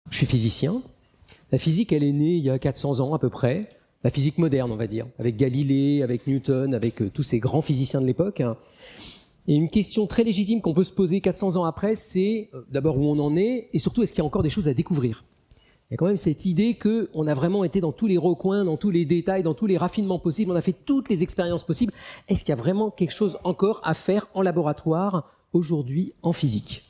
Je suis physicien. La physique, elle est née il y a 400 ans à peu près. La physique moderne, on va dire, avec Galilée, avec Newton, avec tous ces grands physiciens de l'époque. Et une question très légitime qu'on peut se poser 400 ans après, c'est d'abord où on en est, et surtout, est-ce qu'il y a encore des choses à découvrir? Il y a quand même cette idée qu'on a vraiment été dans tous les recoins, dans tous les détails, dans tous les raffinements possibles, on a fait toutes les expériences possibles. Est-ce qu'il y a vraiment quelque chose encore à faire en laboratoire aujourd'hui en physique?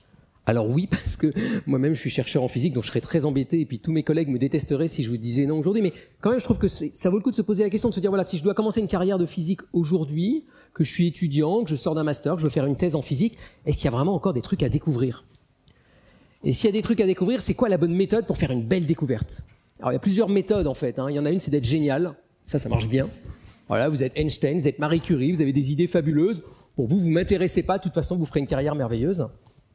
Alors oui, parce que moi-même je suis chercheur en physique, donc je serais très embêté, et puis tous mes collègues me détesteraient si je vous disais non aujourd'hui, mais quand même je trouve que ça vaut le coup de se poser la question, de se dire voilà, si je dois commencer une carrière de physique aujourd'hui, que je suis étudiant, que je sors d'un master, que je veux faire une thèse en physique, est-ce qu'il y a vraiment encore des trucs à découvrir? Et s'il y a des trucs à découvrir, c'est quoi la bonne méthode pour faire une belle découverte? Alors il y a plusieurs méthodes en fait, hein. Il y en a une, c'est d'être génial, ça marche bien. Voilà, vous êtes Einstein, vous êtes Marie Curie, vous avez des idées fabuleuses, pour vous m'intéressez pas, de toute façon vous ferez une carrière merveilleuse.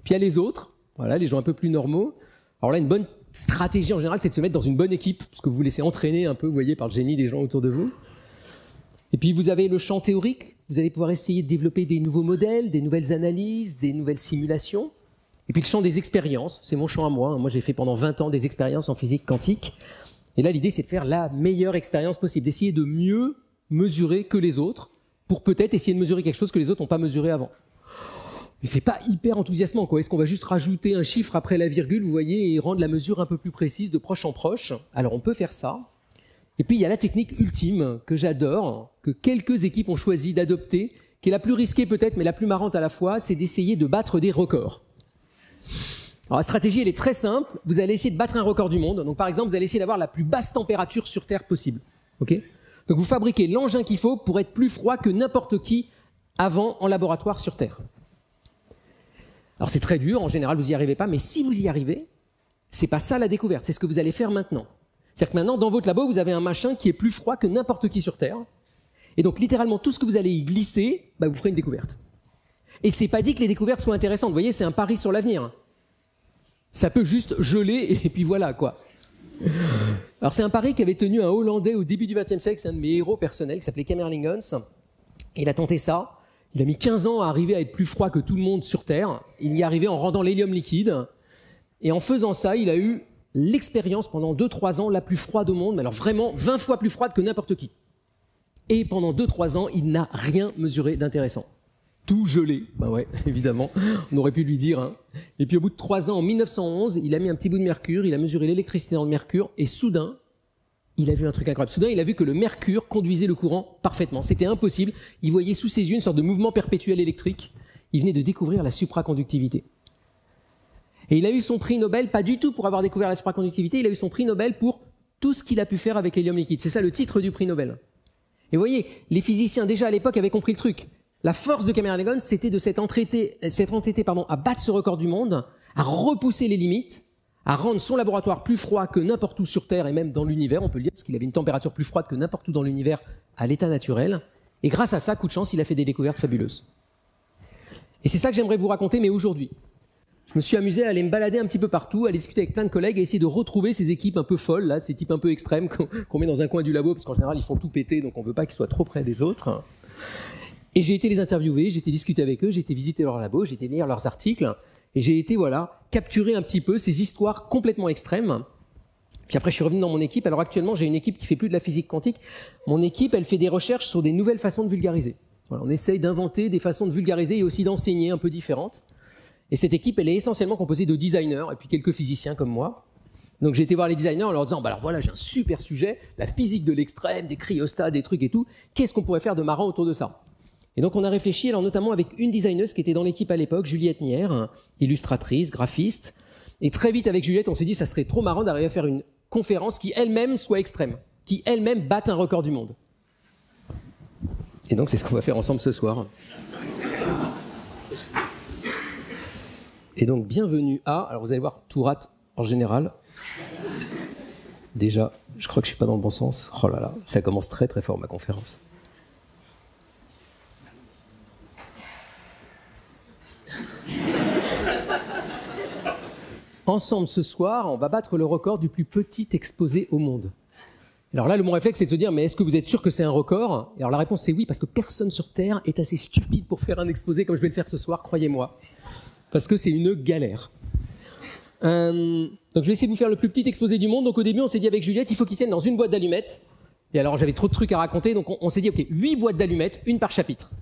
Puis il y a les autres, voilà, les gens un peu plus normaux. Alors là, une bonne stratégie en général, c'est de se mettre dans une bonne équipe, parce que vous vous laissez entraîner un peu, vous voyez, par le génie des gens autour de vous. Et puis vous avez le champ théorique, vous allez pouvoir essayer de développer des nouveaux modèles, des nouvelles analyses, des nouvelles simulations. Et puis le champ des expériences, c'est mon champ à moi. Moi, j'ai fait pendant 20 ans des expériences en physique quantique. Et là, l'idée, c'est de faire la meilleure expérience possible, d'essayer de mieux mesurer que les autres, pour peut-être essayer de mesurer quelque chose que les autres n'ont pas mesuré avant. Mais c'est pas hyper enthousiasmant, quoi. Est-ce qu'on va juste rajouter un chiffre après la virgule, vous voyez, et rendre la mesure un peu plus précise de proche en proche? Alors on peut faire ça. Et puis il y a la technique ultime que j'adore, que quelques équipes ont choisi d'adopter, qui est la plus risquée peut-être, mais la plus marrante à la fois, c'est d'essayer de battre des records. Alors la stratégie, elle est très simple. Vous allez essayer de battre un record du monde. Donc par exemple, vous allez essayer d'avoir la plus basse température sur Terre possible. Okay ? Donc vous fabriquez l'engin qu'il faut pour être plus froid que n'importe qui avant en laboratoire sur Terre. Alors c'est très dur, en général vous n'y arrivez pas, mais si vous y arrivez, c'est pas ça la découverte, c'est ce que vous allez faire maintenant. C'est-à-dire que maintenant, dans votre labo, vous avez un machin qui est plus froid que n'importe qui sur Terre. Et donc littéralement, tout ce que vous allez y glisser, bah, vous ferez une découverte. Et c'est pas dit que les découvertes soient intéressantes, vous voyez, c'est un pari sur l'avenir. Ça peut juste geler et puis voilà, quoi. Alors c'est un pari qu'avait tenu un Hollandais au début du XXe siècle, c'est un de mes héros personnels, qui s'appelait Camerlinghuns. Il a tenté ça. Il a mis 15 ans à arriver à être plus froid que tout le monde sur Terre. Il y est arrivé en rendant l'hélium liquide. Et en faisant ça, il a eu l'expérience pendant 2-3 ans la plus froide au monde, mais alors vraiment 20 fois plus froide que n'importe qui. Et pendant 2-3 ans, il n'a rien mesuré d'intéressant. Tout gelé. Ben ouais, évidemment, on aurait pu lui dire. Hein. Et puis au bout de 3 ans, en 1911, il a mis un petit bout de mercure, il a mesuré l'électricité dans le mercure, et soudain, il a vu un truc incroyable. Soudain, il a vu que le mercure conduisait le courant parfaitement. C'était impossible. Il voyait sous ses yeux une sorte de mouvement perpétuel électrique. Il venait de découvrir la supraconductivité. Et il a eu son prix Nobel, pas du tout pour avoir découvert la supraconductivité, il a eu son prix Nobel pour tout ce qu'il a pu faire avec l'hélium liquide. C'est ça le titre du prix Nobel. Et vous voyez, les physiciens déjà à l'époque avaient compris le truc. La force de Camerlinghuns, c'était de s'être entêté à battre ce record du monde, à repousser les limites, à rendre son laboratoire plus froid que n'importe où sur Terre et même dans l'univers, on peut le dire, parce qu'il avait une température plus froide que n'importe où dans l'univers à l'état naturel. Et grâce à ça, coup de chance, il a fait des découvertes fabuleuses. Et c'est ça que j'aimerais vous raconter, mais aujourd'hui. Je me suis amusé à aller me balader un petit peu partout, à aller discuter avec plein de collègues, à essayer de retrouver ces équipes un peu folles, là, ces types un peu extrêmes qu'on met dans un coin du labo, parce qu'en général, ils font tout péter, donc on ne veut pas qu'ils soient trop près des autres. Et j'ai été les interviewer, j'ai été discuter avec eux, j'ai été visiter leur labo, j'ai été lire leurs articles, et j'ai été, voilà, capturer un petit peu ces histoires complètement extrêmes. Puis après, je suis revenu dans mon équipe. Alors actuellement, j'ai une équipe qui fait plus de la physique quantique. Mon équipe, elle fait des recherches sur des nouvelles façons de vulgariser. Voilà, on essaye d'inventer des façons de vulgariser et aussi d'enseigner un peu différentes. Et cette équipe, elle est essentiellement composée de designers et puis quelques physiciens comme moi. Donc j'ai été voir les designers en leur disant, bah alors voilà, j'ai un super sujet, la physique de l'extrême, des cryostats, des trucs et tout. Qu'est-ce qu'on pourrait faire de marrant autour de ça? Et donc on a réfléchi, alors notamment avec une designeuse qui était dans l'équipe à l'époque, Juliette Nier, illustratrice, graphiste. Et très vite avec Juliette, on s'est dit ça serait trop marrant d'arriver à faire une conférence qui elle-même soit extrême, qui elle-même batte un record du monde. Et donc c'est ce qu'on va faire ensemble ce soir. Et donc bienvenue à, alors vous allez voir, tout rate en général. Déjà, je crois que je suis pas dans le bon sens. Oh là là, ça commence très très fort ma conférence. Ensemble ce soir, on va battre le record du plus petit exposé au monde. Alors là, mon réflexe, c'est de se dire, mais est-ce que vous êtes sûr que c'est un record? Et alors la réponse, c'est oui, parce que personne sur Terre est assez stupide pour faire un exposé comme je vais le faire ce soir, croyez-moi. Parce que c'est une galère. Donc je vais essayer de vous faire le plus petit exposé du monde. Donc au début, on s'est dit avec Juliette, il faut qu'ils tiennent dans une boîte d'allumettes. Et alors j'avais trop de trucs à raconter, donc on s'est dit, ok, 8 boîtes d'allumettes, une par chapitre.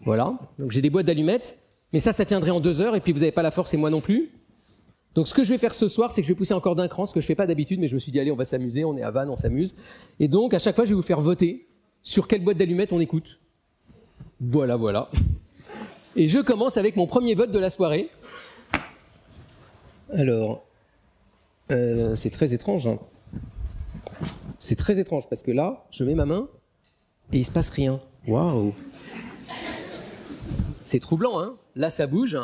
Voilà, donc j'ai des boîtes d'allumettes, mais ça tiendrait en 2 heures, et puis vous n'avez pas la force et moi non plus. Donc ce que je vais faire ce soir, c'est que je vais pousser encore d'un cran, ce que je fais pas d'habitude, mais je me suis dit, allez, on va s'amuser, on est à Vannes, on s'amuse. Et donc à chaque fois, je vais vous faire voter sur quelle boîte d'allumettes on écoute. Voilà, voilà. Et je commence avec mon premier vote de la soirée. Alors, c'est très étrange, hein. C'est très étrange, parce que là, je mets ma main, et il se passe rien. Waouh! C'est troublant, hein. Là, ça bouge.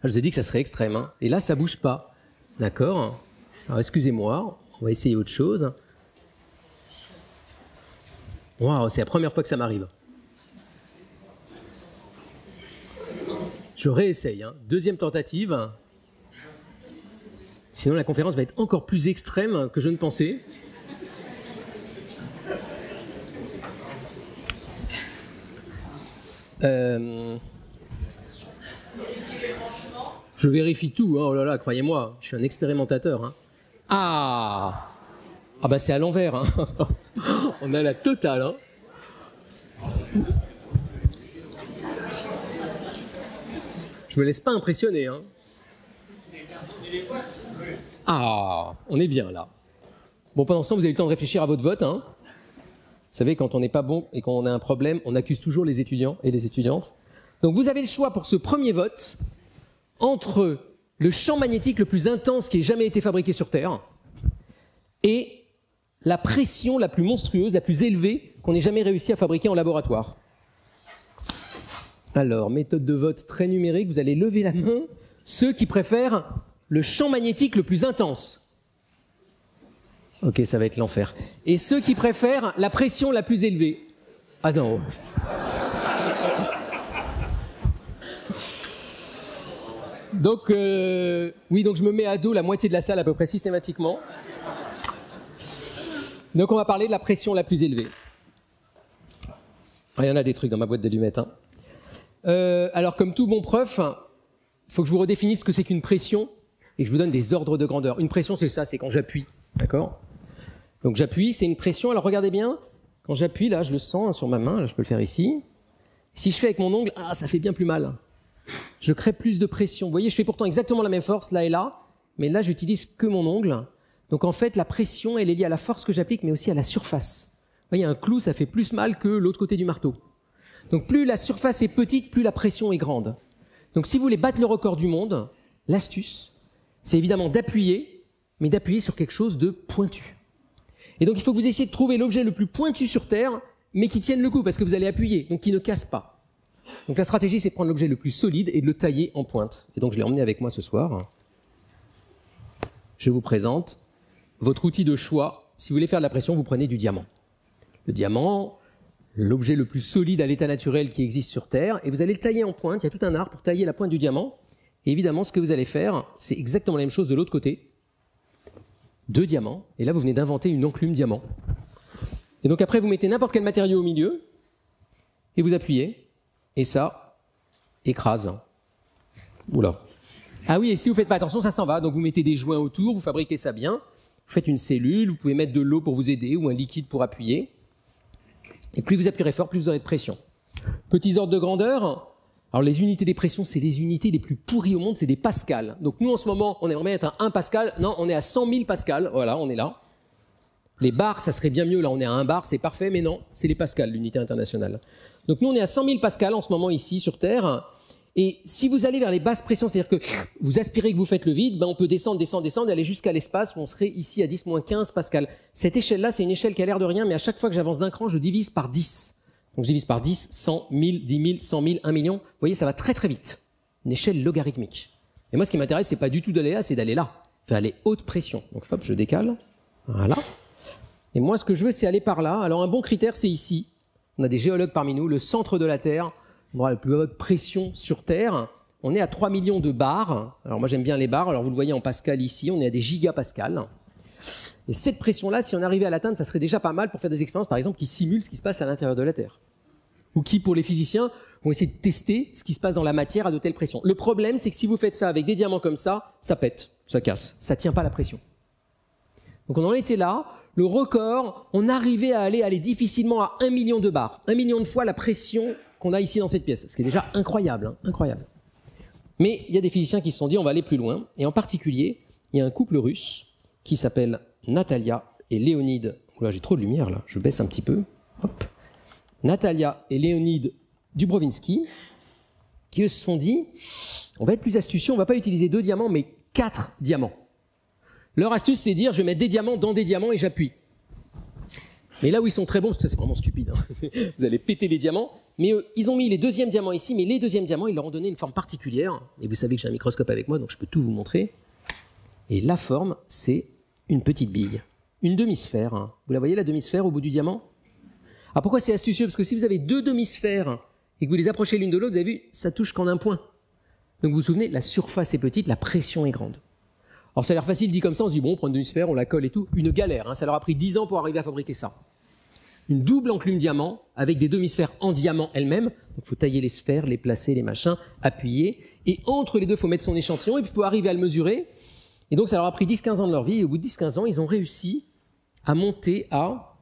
Je vous ai dit que ça serait extrême, hein. Et là, ça bouge pas. D'accord? Alors, excusez-moi, on va essayer autre chose. Waouh, c'est la première fois que ça m'arrive. Je réessaye, hein. Deuxième tentative. Sinon, la conférence va être encore plus extrême que je ne pensais. Je vérifie tout, hein. Oh là là, croyez-moi, je suis un expérimentateur, hein. Ah bah c'est à l'envers, hein. On a la totale, hein. Je me laisse pas impressionner, hein. Ah, on est bien là. Bon, pendant ce temps, vous avez eu le temps de réfléchir à votre vote, hein. Vous savez, quand on n'est pas bon et qu'on a un problème, on accuse toujours les étudiants et les étudiantes. Donc vous avez le choix pour ce premier vote entre le champ magnétique le plus intense qui ait jamais été fabriqué sur Terre et la pression la plus monstrueuse, la plus élevée qu'on ait jamais réussi à fabriquer en laboratoire. Alors, méthode de vote très numérique, vous allez lever la main ceux qui préfèrent le champ magnétique le plus intense. Ok, ça va être l'enfer. Et ceux qui préfèrent la pression la plus élevée. Ah non. Donc, oui, donc je me mets à dos la moitié de la salle à peu près systématiquement. Donc on va parler de la pression la plus élevée. Ah, il y en a des trucs dans ma boîte d'allumettes, hein. Alors, comme tout bon prof, il faut que je vous redéfinisse ce que c'est qu'une pression et que je vous donne des ordres de grandeur. Une pression, c'est ça, c'est quand j'appuie, d'accord? Donc j'appuie, c'est une pression. Alors regardez bien, quand j'appuie, là, je le sens, hein, sur ma main, là, je peux le faire ici. Si je fais avec mon ongle, ah, ça fait bien plus mal. Je crée plus de pression. Vous voyez, je fais pourtant exactement la même force, là et là, mais là, j'utilise que mon ongle. Donc en fait, la pression, elle est liée à la force que j'applique, mais aussi à la surface. Vous voyez, un clou, ça fait plus mal que l'autre côté du marteau. Donc plus la surface est petite, plus la pression est grande. Donc si vous voulez battre le record du monde, l'astuce, c'est évidemment d'appuyer, mais d'appuyer sur quelque chose de pointu. Et donc il faut que vous essayiez de trouver l'objet le plus pointu sur Terre, mais qui tienne le coup, parce que vous allez appuyer, donc qui ne casse pas. Donc la stratégie, c'est de prendre l'objet le plus solide et de le tailler en pointe. Et donc je l'ai emmené avec moi ce soir. Je vous présente votre outil de choix. Si vous voulez faire de la pression, vous prenez du diamant. Le diamant, l'objet le plus solide à l'état naturel qui existe sur Terre, et vous allez le tailler en pointe. Il y a tout un art pour tailler la pointe du diamant. Et évidemment, ce que vous allez faire, c'est exactement la même chose de l'autre côté. 2 diamants, et là vous venez d'inventer une enclume diamant. Et donc après vous mettez n'importe quel matériau au milieu, et vous appuyez, et ça écrase. Oula. Ah oui, et si vous faites pas attention, ça s'en va. Donc vous mettez des joints autour, vous fabriquez ça bien, vous faites une cellule, vous pouvez mettre de l'eau pour vous aider, ou un liquide pour appuyer. Et plus vous appuierez fort, plus vous aurez de pression. Petits ordres de grandeur. Alors les unités des pressions, c'est les unités les plus pourries au monde, c'est des pascals. Donc nous en ce moment, on aimerait être à 1 pascal, non, on est à 100 000 pascal, voilà, on est là. Les bars, ça serait bien mieux, là on est à 1 bar, c'est parfait, mais non, c'est les pascals, l'unité internationale. Donc nous on est à 100 000 pascal en ce moment ici sur Terre, et si vous allez vers les basses pressions, c'est-à-dire que vous aspirez, que vous faites le vide, ben on peut descendre, descendre, descendre, et aller jusqu'à l'espace où on serait ici à 10-15 pascal. Cette échelle-là, c'est une échelle qui a l'air de rien, mais à chaque fois que j'avance d'un cran, je divise par 10. Donc je divise par 10, 100, 1000, 10 000, 100 000, 1 million. Vous voyez, ça va très très vite. Une échelle logarithmique. Et moi, ce qui m'intéresse, c'est pas du tout d'aller là, c'est d'aller là. Faire aller haute pression. Donc hop, je décale. Voilà. Et moi, ce que je veux, c'est aller par là. Alors un bon critère, c'est ici. On a des géologues parmi nous. Le centre de la Terre, on aura la plus haute pression sur Terre. On est à 3 millions de bars. Alors moi, j'aime bien les bars. Alors vous le voyez en pascal ici. On est à des gigapascals. Et cette pression-là, si on arrivait à l'atteindre, ça serait déjà pas mal pour faire des expériences, par exemple, qui simulent ce qui se passe à l'intérieur de la Terre. ou qui, pour les physiciens, vont essayer de tester ce qui se passe dans la matière à de telles pressions. Le problème, c'est que si vous faites ça avec des diamants comme ça pète, ça casse, ça tient pas la pression. Donc on en était là, le record, on arrivait à aller difficilement à 1 million de bars, 1 million de fois la pression qu'on a ici dans cette pièce, ce qui est déjà incroyable, hein, incroyable. Mais il y a des physiciens qui se sont dit on va aller plus loin, et en particulier, il y a un couple russe qui s'appelle Natalia et Léonid. Oula, j'ai trop de lumière là, je baisse un petit peu. Hop. Natalia et Léonid Dubrovinsky, qui eux se sont dit on va être plus astucieux, on va pas utiliser 2 diamants, mais 4 diamants. Leur astuce, c'est de dire je vais mettre des diamants dans des diamants et j'appuie. Mais là où ils sont très bons, parce que ça c'est vraiment stupide, hein, vous allez péter les diamants, mais ils ont mis les 2e diamants ici, mais les 2e diamants, ils leur ont donné une forme particulière, et vous savez que j'ai un microscope avec moi, donc je peux tout vous montrer. Et la forme, c'est une petite bille, une demi-sphère. Hein. Vous la voyez, la demi-sphère au bout du diamant? Alors pourquoi c'est astucieux? Parce que si vous avez 2 demi-sphères et que vous les approchez l'une de l'autre, vous avez vu, ça touche qu'en un point. Donc vous vous souvenez, la surface est petite, la pression est grande. Alors ça a l'air facile dit comme ça, on se dit bon, on prend une demi-sphère, on la colle et tout. Une galère, hein, ça leur a pris 10 ans pour arriver à fabriquer ça. Une double enclume diamant avec des demi-sphères en diamant elles-mêmes. Donc il faut tailler les sphères, les placer, les machins, appuyer. Et entre les deux, il faut mettre son échantillon et puis il faut arriver à le mesurer. Et donc ça leur a pris 10-15 ans de leur vie. Et au bout de 10-15 ans, ils ont réussi à monter à,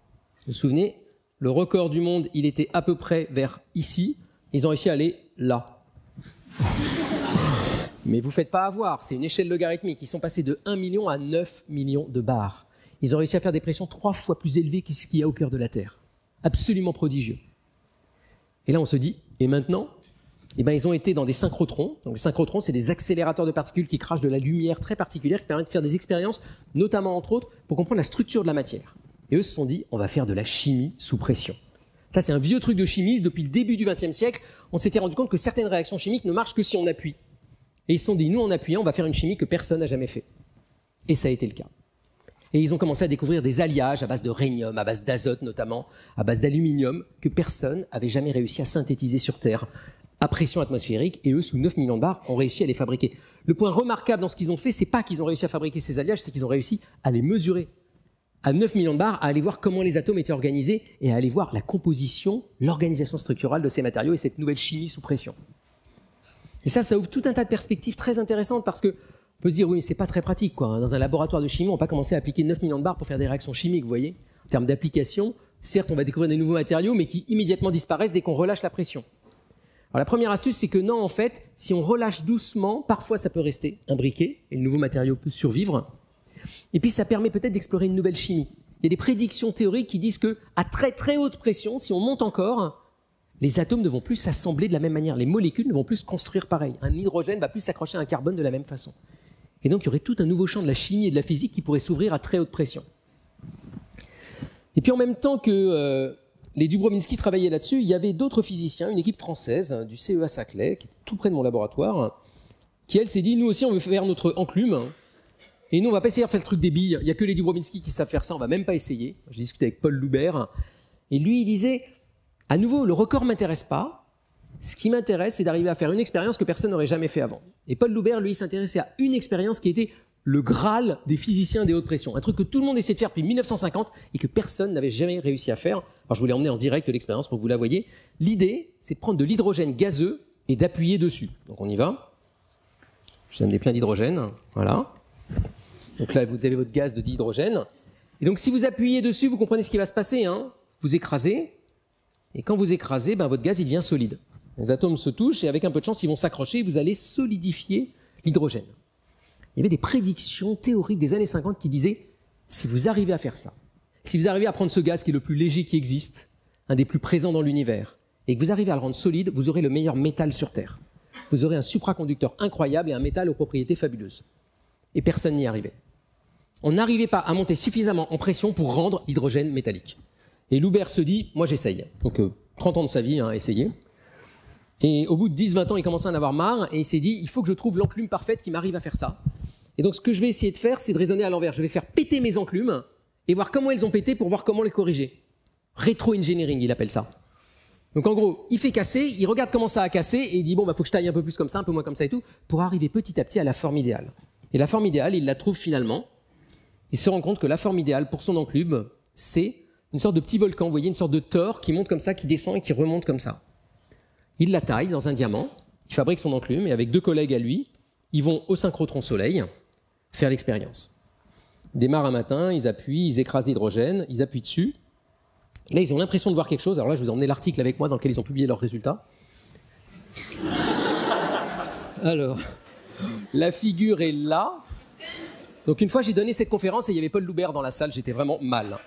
vous vous souvenez, le record du monde, il était à peu près vers ici. Ils ont réussi à aller là. Mais vous ne faites pas avoir, c'est une échelle logarithmique. Ils sont passés de 1 million à 9 millions de bars. Ils ont réussi à faire des pressions 3 fois plus élevées que ce qu'il y a au cœur de la Terre. Absolument prodigieux. Et là, on se dit, et maintenant? Eh ben, ils ont été dans des synchrotrons. Donc, les synchrotrons, c'est des accélérateurs de particules qui crachent de la lumière très particulière, qui permettent de faire des expériences, notamment, entre autres, pour comprendre la structure de la matière. Et eux se sont dit, on va faire de la chimie sous pression. Ça, c'est un vieux truc de chimiste. Depuis le début du XXe siècle, on s'était rendu compte que certaines réactions chimiques ne marchent que si on appuie. Et ils se sont dit, nous, en appuyant, on va faire une chimie que personne n'a jamais fait. Et ça a été le cas. Et ils ont commencé à découvrir des alliages à base de rhénium, à base d'azote notamment, à base d'aluminium, que personne n'avait jamais réussi à synthétiser sur Terre, à pression atmosphérique, et eux, sous 9 millions de bars, ont réussi à les fabriquer. Le point remarquable dans ce qu'ils ont fait, c'est pas qu'ils ont réussi à fabriquer ces alliages, c'est qu'ils ont réussi à les mesurer. À 9 millions de bars, à aller voir comment les atomes étaient organisés, et à aller voir la composition, l'organisation structurale de ces matériaux, et cette nouvelle chimie sous pression. Et ça ouvre tout un tas de perspectives très intéressantes, parce que on peut se dire, oui, mais c'est pas très pratique, quoi. Dans un laboratoire de chimie, on va pas commencer à appliquer 9 millions de bars pour faire des réactions chimiques, vous voyez. En termes d'application, certes, on va découvrir des nouveaux matériaux, mais qui immédiatement disparaissent dès qu'on relâche la pression. Alors la première astuce, c'est que non, en fait, si on relâche doucement, parfois ça peut rester imbriqué, et le nouveau matériau peut survivre. Et puis ça permet peut-être d'explorer une nouvelle chimie. Il y a des prédictions théoriques qui disent que à très très haute pression, si on monte encore, les atomes ne vont plus s'assembler de la même manière, les molécules ne vont plus se construire pareil. Un hydrogène va plus s'accrocher à un carbone de la même façon. Et donc il y aurait tout un nouveau champ de la chimie et de la physique qui pourrait s'ouvrir à très haute pression. Et puis en même temps que les Dubrovinsky travaillaient là-dessus, il y avait d'autres physiciens, une équipe française du CEA Saclay, qui est tout près de mon laboratoire, qui elle s'est dit, nous aussi on veut faire notre enclume, et nous on va pas essayer de faire le truc des billes, il n'y a que les Dubrovinsky qui savent faire ça, on va même pas essayer. J'ai discuté avec Paul Loubert, et lui il disait, à nouveau le record m'intéresse pas, ce qui m'intéresse c'est d'arriver à faire une expérience que personne n'aurait jamais fait avant. Et Paul Loubert lui s'intéressait à une expérience qui était le Graal des physiciens des hautes pressions, un truc que tout le monde essaie de faire depuis 1950 et que personne n'avait jamais réussi à faire. Alors je vous l'ai emmené en direct l'expérience pour que vous la voyez. L'idée, c'est de prendre de l'hydrogène gazeux et d'appuyer dessus. Donc on y va. Je vous ai amené plein d'hydrogène, voilà. Donc là, vous avez votre gaz de dihydrogène. Et donc si vous appuyez dessus, vous comprenez ce qui va se passer, hein. Vous écrasez, et quand vous écrasez, ben, votre gaz il devient solide. Les atomes se touchent et avec un peu de chance, ils vont s'accrocher et vous allez solidifier l'hydrogène. Il y avait des prédictions théoriques des années 50 qui disaient, si vous arrivez à faire ça, si vous arrivez à prendre ce gaz qui est le plus léger qui existe, un des plus présents dans l'univers, et que vous arrivez à le rendre solide, vous aurez le meilleur métal sur Terre. Vous aurez un supraconducteur incroyable et un métal aux propriétés fabuleuses. Et personne n'y arrivait. On n'arrivait pas à monter suffisamment en pression pour rendre l'hydrogène métallique. Et Loubert se dit, moi j'essaye. Donc 30 ans de sa vie à essayer. Et au bout de 10-20 ans, il commençait à en avoir marre, et il s'est dit, il faut que je trouve l'enclume parfaite qui m'arrive à faire ça. Et donc ce que je vais essayer de faire, c'est de raisonner à l'envers. Je vais faire péter mes enclumes, et voir comment elles ont pété pour voir comment les corriger. Rétro-engineering, il appelle ça. Donc en gros, il fait casser, il regarde comment ça a cassé, et il dit, bon, bah faut que je taille un peu plus comme ça, un peu moins comme ça et tout, pour arriver petit à petit à la forme idéale. Et la forme idéale, il la trouve finalement. Il se rend compte que la forme idéale pour son enclume, c'est une sorte de petit volcan, vous voyez, une sorte de tore qui monte comme ça, qui descend et qui remonte comme ça. Il la taille dans un diamant, il fabrique son enclume, et avec 2 collègues à lui, ils vont au synchrotron soleil faire l'expérience. Ils démarrent un matin, ils appuient, ils écrasent l'hydrogène, ils appuient dessus. Et là, ils ont l'impression de voir quelque chose. Alors là, je vous ai emmené l'article avec moi dans lequel ils ont publié leurs résultats. Alors, la figure est là. Donc une fois, j'ai donné cette conférence et il y avait Paul Loubert dans la salle. J'étais vraiment mal.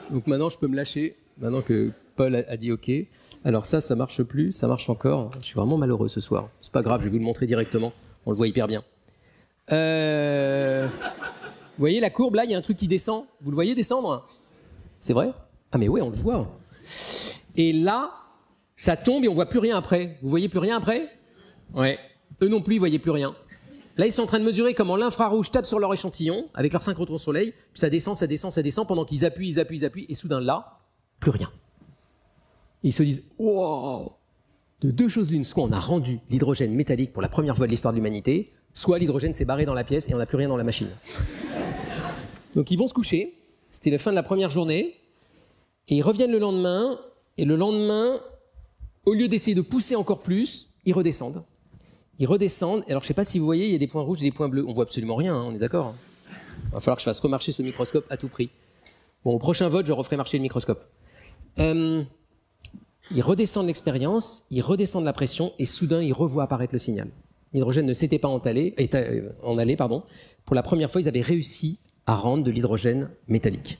Donc maintenant, je peux me lâcher. Maintenant que Paul a dit OK. Alors ça marche plus. Ça marche encore. Je suis vraiment malheureux ce soir. C'est pas grave, je vais vous le montrer directement. On le voit hyper bien. Vous voyez la courbe, là, il y a un truc qui descend. Vous le voyez descendre? C'est vrai? Ah mais ouais, on le voit. Et là, ça tombe et on voit plus rien après. Vous voyez plus rien après? Ouais. Eux non plus, ils voyaient plus rien. Là, ils sont en train de mesurer comment l'infrarouge tape sur leur échantillon avec leur synchrotron soleil, puis ça descend, ça descend, ça descend, pendant qu'ils appuient, et soudain là, plus rien. Et ils se disent, wow, de 2 choses l'une, soit on a rendu l'hydrogène métallique pour la première fois de l'histoire de l'humanité, soit l'hydrogène s'est barré dans la pièce et on n'a plus rien dans la machine. Donc ils vont se coucher, c'était la fin de la première journée, et ils reviennent le lendemain, et le lendemain, au lieu d'essayer de pousser encore plus, ils redescendent. Ils redescendent, alors je ne sais pas si vous voyez, il y a des points rouges et des points bleus. On voit absolument rien, hein, on est d'accord. Il va falloir que je fasse remarcher ce microscope à tout prix. Bon, au prochain vote, je referai marcher le microscope. Ils redescendent l'expérience, ils redescendent la pression, et soudain, ils revoient apparaître le signal. L'hydrogène ne s'était pas en allé. Pour la première fois, ils avaient réussi à rendre de l'hydrogène métallique.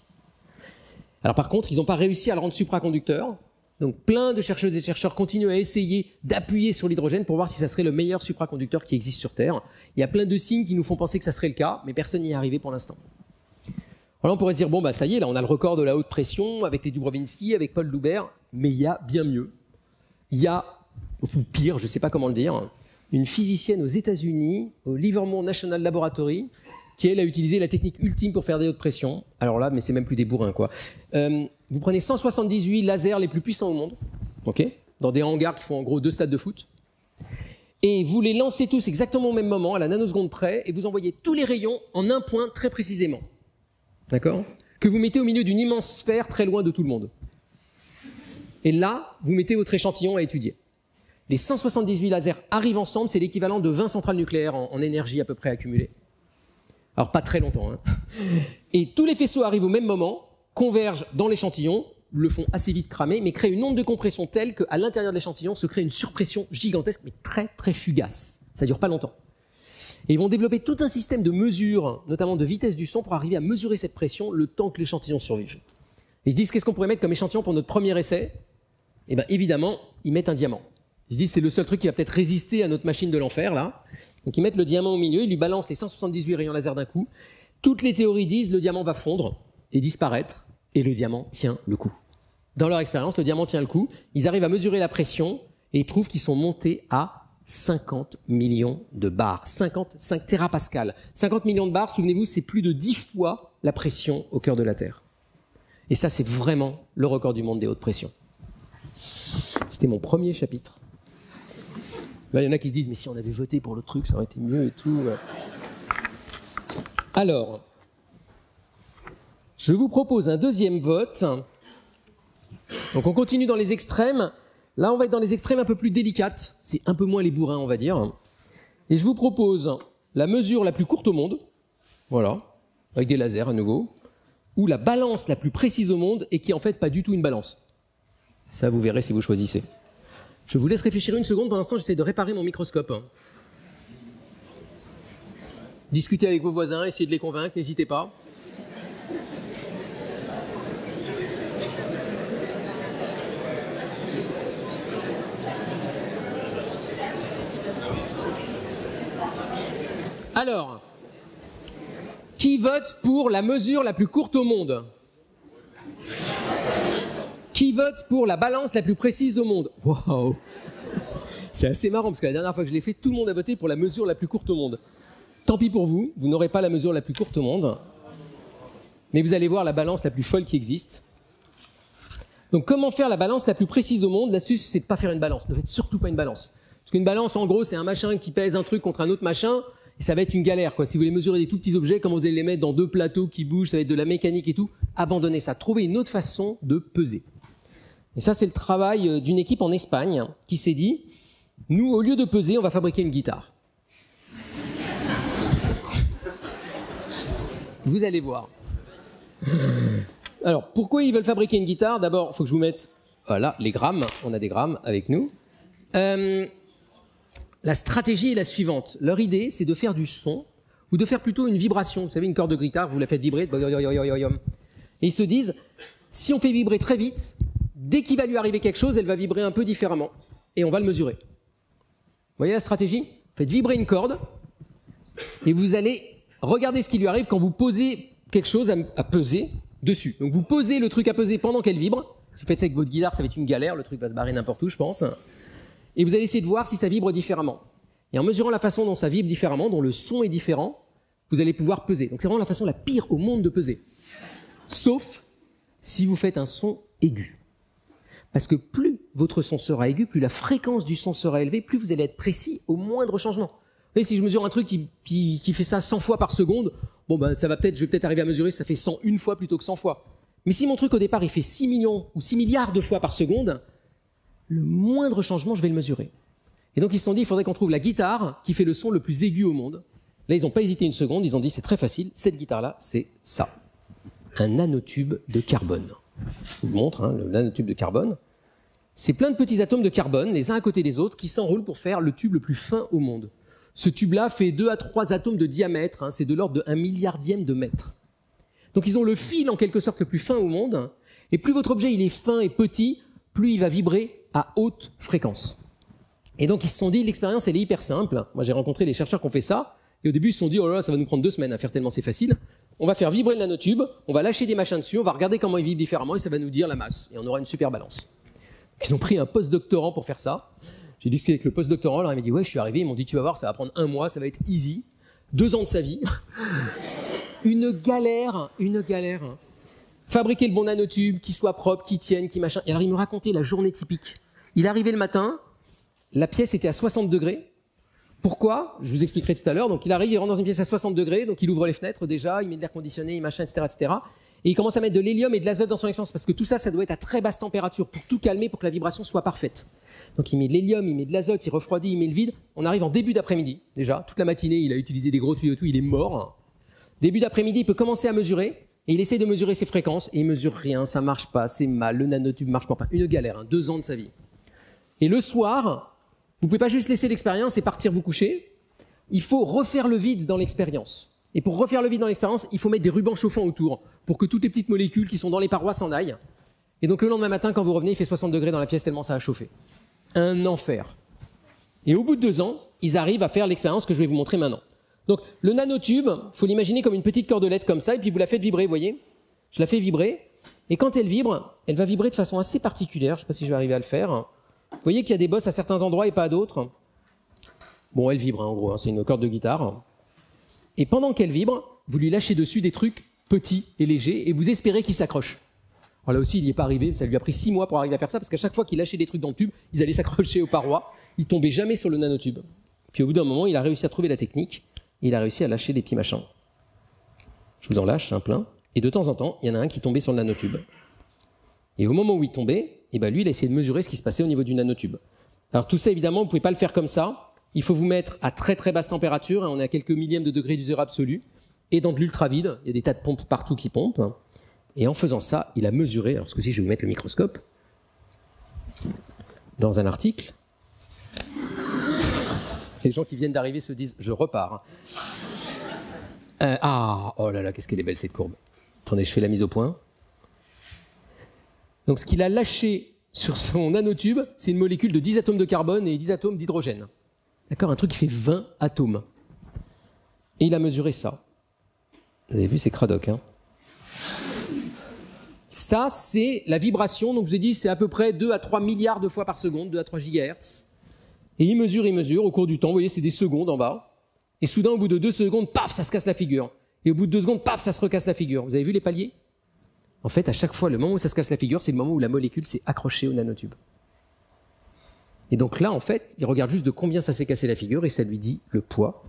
Alors par contre, ils n'ont pas réussi à le rendre supraconducteur. Donc plein de chercheuses et chercheurs continuent à essayer d'appuyer sur l'hydrogène pour voir si ça serait le meilleur supraconducteur qui existe sur Terre. Il y a plein de signes qui nous font penser que ça serait le cas, mais personne n'y est arrivé pour l'instant. Alors on pourrait se dire, bon bah ça y est, là on a le record de la haute pression avec les Dubrovsky, avec Paul Loubert, mais il y a bien mieux. Il y a, ou pire, je ne sais pas comment le dire, une physicienne aux États-Unis, au Livermore National Laboratory, qui elle a utilisé la technique ultime pour faire des hautes pressions. Alors là, mais c'est même plus des bourrins quoi. Vous prenez 178 lasers les plus puissants au monde, okay, dans des hangars qui font en gros 2 stades de foot, et vous les lancez tous exactement au même moment, à la nanoseconde près, et vous envoyez tous les rayons en un point très précisément. D'accord? Que vous mettez au milieu d'une immense sphère très loin de tout le monde. Et là, vous mettez votre échantillon à étudier. Les 178 lasers arrivent ensemble, c'est l'équivalent de 20 centrales nucléaires en énergie à peu près accumulée. Alors pas très longtemps, hein. Et tous les faisceaux arrivent au même moment, convergent dans l'échantillon, le font assez vite cramer, mais créent une onde de compression telle qu'à l'intérieur de l'échantillon se crée une surpression gigantesque, mais très très fugace. Ça dure pas longtemps. Et ils vont développer tout un système de mesure, notamment de vitesse du son, pour arriver à mesurer cette pression le temps que l'échantillon survive. Ils se disent, qu'est-ce qu'on pourrait mettre comme échantillon pour notre premier essai? Eh bien évidemment, ils mettent un diamant. Ils se disent, c'est le seul truc qui va peut-être résister à notre machine de l'enfer, là. Donc ils mettent le diamant au milieu, ils lui balancent les 178 rayons laser d'un coup. Toutes les théories disent, le diamant va fondre et disparaître, et le diamant tient le coup. Dans leur expérience, le diamant tient le coup. Ils arrivent à mesurer la pression et ils trouvent qu'ils sont montés à 50 millions de bars. 55 térapascales. 50 millions de bars, souvenez-vous, c'est plus de 10 fois la pression au cœur de la Terre. Et ça, c'est vraiment le record du monde des hautes pressions. C'était mon premier chapitre. Là, il y en a qui se disent, mais si on avait voté pour l'autre truc, ça aurait été mieux et tout. Alors, je vous propose un deuxième vote. Donc on continue dans les extrêmes. Là, on va être dans les extrêmes un peu plus délicates. C'est un peu moins les bourrins, on va dire. Et je vous propose la mesure la plus courte au monde. Voilà, avec des lasers à nouveau. Ou la balance la plus précise au monde et qui est en fait pas du tout une balance. Ça, vous verrez si vous choisissez. Je vous laisse réfléchir une seconde. Pendant l'instant, j'essaie de réparer mon microscope. Discutez avec vos voisins, essayez de les convaincre, n'hésitez pas. Alors, qui vote pour la mesure la plus courte au monde? Qui vote pour la balance la plus précise au monde? Waouh! C'est assez marrant parce que la dernière fois que je l'ai fait, tout le monde a voté pour la mesure la plus courte au monde. Tant pis pour vous, vous n'aurez pas la mesure la plus courte au monde, mais vous allez voir la balance la plus folle qui existe. Donc comment faire la balance la plus précise au monde? L'astuce, c'est de ne pas faire une balance. Ne faites surtout pas une balance. Parce qu'une balance, en gros, c'est un machin qui pèse un truc contre un autre machin, et ça va être une galère, quoi. Si vous voulez mesurer des tout petits objets, comment vous allez les mettre dans 2 plateaux qui bougent, ça va être de la mécanique et tout. abandonner ça, trouver une autre façon de peser. Et ça, c'est le travail d'une équipe en Espagne qui s'est dit, nous, au lieu de peser, on va fabriquer une guitare. Vous allez voir. Alors, pourquoi ils veulent fabriquer une guitare? D'abord, il faut que je vous mette, voilà, les grammes. On a des grammes avec nous. La stratégie est la suivante. Leur idée, c'est de faire du son, ou de faire plutôt une vibration. Vous savez, une corde de guitare, vous la faites vibrer. Et ils se disent, si on fait vibrer très vite, dès qu'il va lui arriver quelque chose, elle va vibrer un peu différemment. Et on va le mesurer. Vous voyez la stratégie? Faites vibrer une corde, et vous allez regarder ce qui lui arrive quand vous posez quelque chose à peser dessus. Donc vous posez le truc à peser pendant qu'elle vibre. Si vous faites ça avec votre guitare, ça va être une galère, le truc va se barrer n'importe où, je pense. Et vous allez essayer de voir si ça vibre différemment. Et en mesurant la façon dont ça vibre différemment, dont le son est différent, vous allez pouvoir peser. Donc c'est vraiment la façon la pire au monde de peser. Sauf si vous faites un son aigu. Parce que plus votre son sera aigu, plus la fréquence du son sera élevée, plus vous allez être précis au moindre changement. Vous voyez, si je mesure un truc qui fait ça 100 fois par seconde, bon ben ça va peut-être, je vais peut-être arriver à mesurer si ça fait 101 fois plutôt que 100 fois. Mais si mon truc au départ il fait 6 millions ou 6 milliards de fois par seconde, le moindre changement je vais le mesurer. Et donc ils se sont dit il faudrait qu'on trouve la guitare qui fait le son le plus aigu au monde. Là ils n'ont pas hésité une seconde, ils ont dit c'est très facile, cette guitare-là c'est ça. Un nanotube de carbone. Je vous montre, hein, le nanotube de carbone. C'est plein de petits atomes de carbone, les uns à côté des autres, qui s'enroulent pour faire le tube le plus fin au monde. Ce tube-là fait 2 à 3 atomes de diamètre, hein, c'est de l'ordre de 1 milliardième de mètre. Donc ils ont le fil en quelque sorte le plus fin au monde, et plus votre objet il est fin et petit, plus il va vibrer à haute fréquence. Et donc ils se sont dit, l'expérience elle est hyper simple. Moi j'ai rencontré des chercheurs qui ont fait ça, et au début ils se sont dit, oh là là, ça va nous prendre 2 semaines à faire tellement c'est facile. On va faire vibrer le nanotube, on va lâcher des machins dessus, on va regarder comment il vibre différemment, et ça va nous dire la masse, et on aura une super balance. Donc, ils ont pris un post-doctorant pour faire ça. J'ai discuté avec le post-doctorant, alors il m'a dit, ouais, je suis arrivé, ils m'ont dit, tu vas voir, ça va prendre 1 mois, ça va être easy, 2 ans de sa vie. Une galère. Fabriquer le bon nanotube, qui soit propre, qui tienne, qui machin. Et alors il me racontait la journée typique. Il arrivait le matin, la pièce était à 60 degrés. Pourquoi? Je vous expliquerai tout à l'heure. Donc il arrive, il rentre dans une pièce à 60 degrés, donc il ouvre les fenêtres déjà, il met de l'air conditionné, il machin, etc., etc. Et il commence à mettre de l'hélium et de l'azote dans son expérience, parce que tout ça, ça doit être à très basse température pour tout calmer, pour que la vibration soit parfaite. Donc il met de l'hélium, il met de l'azote, il refroidit, il met le vide. On arrive en début d'après-midi, déjà. Toute la matinée, il a utilisé des gros tuyaux et tout, il est mort. Début d'après-midi, il peut commencer à mesurer, et il essaie de mesurer ses fréquences, et il mesure rien, ça marche pas, c'est mal, le nanotube marche pas. Enfin, une galère, hein, 2 ans de sa vie. Et le soir, vous pouvez pas juste laisser l'expérience et partir vous coucher. Il faut refaire le vide dans l'expérience. Et pour refaire le vide dans l'expérience, il faut mettre des rubans chauffants autour, pour que toutes les petites molécules qui sont dans les parois s'en aillent. Et donc le lendemain matin, quand vous revenez, il fait 60 degrés dans la pièce tellement ça a chauffé. Un enfer. Et au bout de 2 ans, ils arrivent à faire l'expérience que je vais vous montrer maintenant. Donc le nanotube, il faut l'imaginer comme une petite cordelette comme ça, et puis vous la faites vibrer, vous voyez? Je la fais vibrer, et quand elle vibre, elle va vibrer de façon assez particulière, je ne sais pas si je vais arriver à le faire. Vous voyez qu'il y a des bosses à certains endroits et pas à d'autres. Bon, elle vibre, hein, en gros, hein, c'est une corde de guitare. Et pendant qu'elle vibre, vous lui lâchez dessus des trucs petits et légers, et vous espérez qu'il s'accroche. Alors là aussi, il n'y est pas arrivé, ça lui a pris 6 mois pour arriver à faire ça, parce qu'à chaque fois qu'il lâchait des trucs dans le tube, ils allaient s'accrocher aux parois, ils tombaient jamais sur le nanotube. Puis au bout d'un moment, il a réussi à trouver la technique, il a réussi à lâcher des petits machins. Je vous en lâche un plein, et de temps en temps, il y en a un qui tombait sur le nanotube. Et au moment où il tombait, eh ben lui, il a essayé de mesurer ce qui se passait au niveau du nanotube. Alors tout ça, évidemment, vous ne pouvez pas le faire comme ça. Il faut vous mettre à très très basse température, hein, on est à quelques millièmes de degrés du zéro absolu, et dans de l'ultra-vide, il y a des tas de pompes partout qui pompent. Et en faisant ça, il a mesuré, alors ce coup-ci, je vais vous mettre le microscope, dans un article. Les gens qui viennent d'arriver se disent « je repars ». Oh là là, qu'est-ce qu'elle est belle cette courbe. Attendez, je fais la mise au point. Donc ce qu'il a lâché sur son nanotube, c'est une molécule de 10 atomes de carbone et 10 atomes d'hydrogène. D'accord, un truc qui fait 20 atomes. Et il a mesuré ça. Vous avez vu, c'est cradoc, hein. Ça, c'est la vibration. Donc je vous ai dit, c'est à peu près 2 à 3 milliards de fois par seconde, 2 à 3 gigahertz. Et il mesure au cours du temps. Vous voyez, c'est des secondes en bas. Et soudain, au bout de 2 secondes, paf, ça se casse la figure. Et au bout de 2 secondes, paf, ça se recasse la figure. Vous avez vu les paliers? En fait, à chaque fois, le moment où ça se casse la figure, c'est le moment où la molécule s'est accrochée au nanotube. Et donc là, en fait, il regarde juste de combien ça s'est cassé la figure et ça lui dit le poids.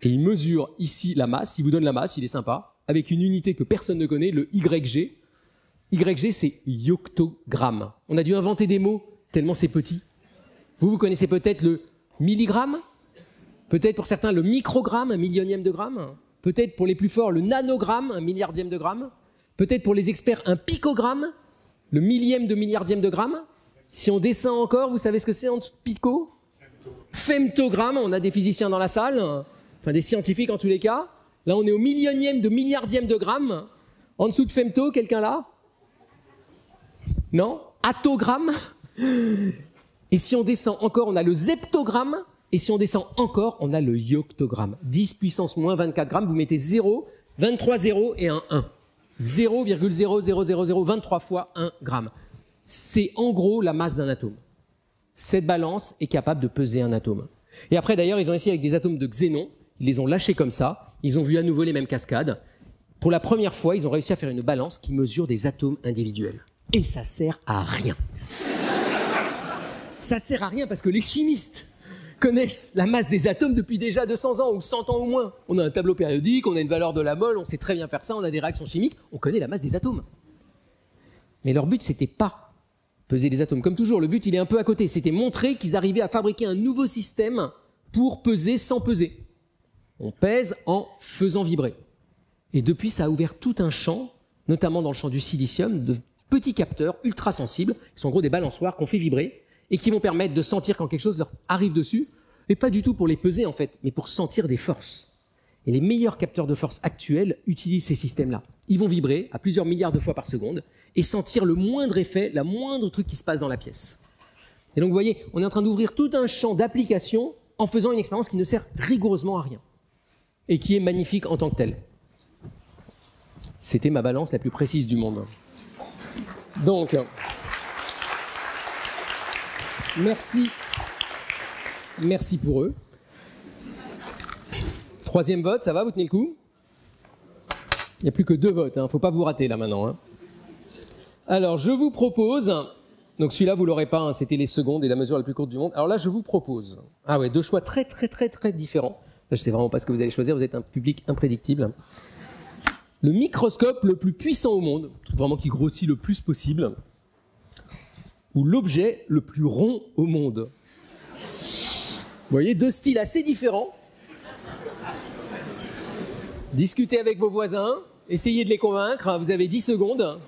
Et il mesure ici la masse. Il vous donne la masse, il est sympa, avec une unité que personne ne connaît, le YG. YG, c'est yoctogramme. On a dû inventer des mots tellement c'est petit. Vous connaissez peut-être le milligramme, peut-être pour certains le microgramme, 1/1000e de gramme, peut-être pour les plus forts le nanogramme, 1/1000e de gramme, peut-être pour les experts un picogramme, le 1/1000e de milliardième de gramme. Si on descend encore, vous savez ce que c'est en pico? Femtogramme, on a des physiciens dans la salle, enfin des scientifiques en tous les cas. Là, on est au 1/1000e de milliardième de gramme. En dessous de femto, quelqu'un là? Non? Attogramme. Et si on descend encore, on a le zeptogramme. Et si on descend encore, on a le yoctogramme. 10 puissance moins 24 grammes, vous mettez 0, 23 0 et un 1. 0,00023 fois 1 gramme. C'est en gros la masse d'un atome. Cette balance est capable de peser un atome. Et après d'ailleurs, ils ont essayé avec des atomes de xénon, ils les ont lâchés comme ça, ils ont vu à nouveau les mêmes cascades. Pour la première fois, ils ont réussi à faire une balance qui mesure des atomes individuels. Et ça sert à rien. Ça sert à rien parce que les chimistes connaissent la masse des atomes depuis déjà 200 ans ou 100 ans au moins. On a un tableau périodique, on a une valeur de la mole, on sait très bien faire ça, on a des réactions chimiques, on connaît la masse des atomes. Mais leur but, c'était pas peser les atomes. Comme toujours, le but, il est un peu à côté. C'était montrer qu'ils arrivaient à fabriquer un nouveau système pour peser sans peser. On pèse en faisant vibrer. Et depuis, ça a ouvert tout un champ, notamment dans le champ du silicium, de petits capteurs ultra sensibles, qui sont en gros des balançoires qu'on fait vibrer, et qui vont permettre de sentir quand quelque chose leur arrive dessus, mais pas du tout pour les peser en fait, mais pour sentir des forces. Et les meilleurs capteurs de force actuels utilisent ces systèmes-là. Ils vont vibrer à plusieurs milliards de fois par seconde et sentir le moindre effet, la moindre truc qui se passe dans la pièce. Et donc vous voyez, on est en train d'ouvrir tout un champ d'application en faisant une expérience qui ne sert rigoureusement à rien et qui est magnifique en tant que telle. C'était ma balance la plus précise du monde. Donc, merci pour eux. Troisième vote, ça va, vous tenez le coup? Il n'y a plus que 2 votes, hein. Faut pas vous rater là maintenant. Hein. Alors, je vous propose, donc celui-là vous l'aurez pas, hein, c'était les secondes et la mesure la plus courte du monde. Alors là, je vous propose, 2 choix très différents. Là, je sais vraiment pas ce que vous allez choisir, vous êtes un public imprédictible. Le microscope le plus puissant au monde, un truc vraiment qui grossit le plus possible, ou l'objet le plus rond au monde. Vous voyez, 2 styles assez différents. Discutez avec vos voisins, essayez de les convaincre, vous avez 10 secondes.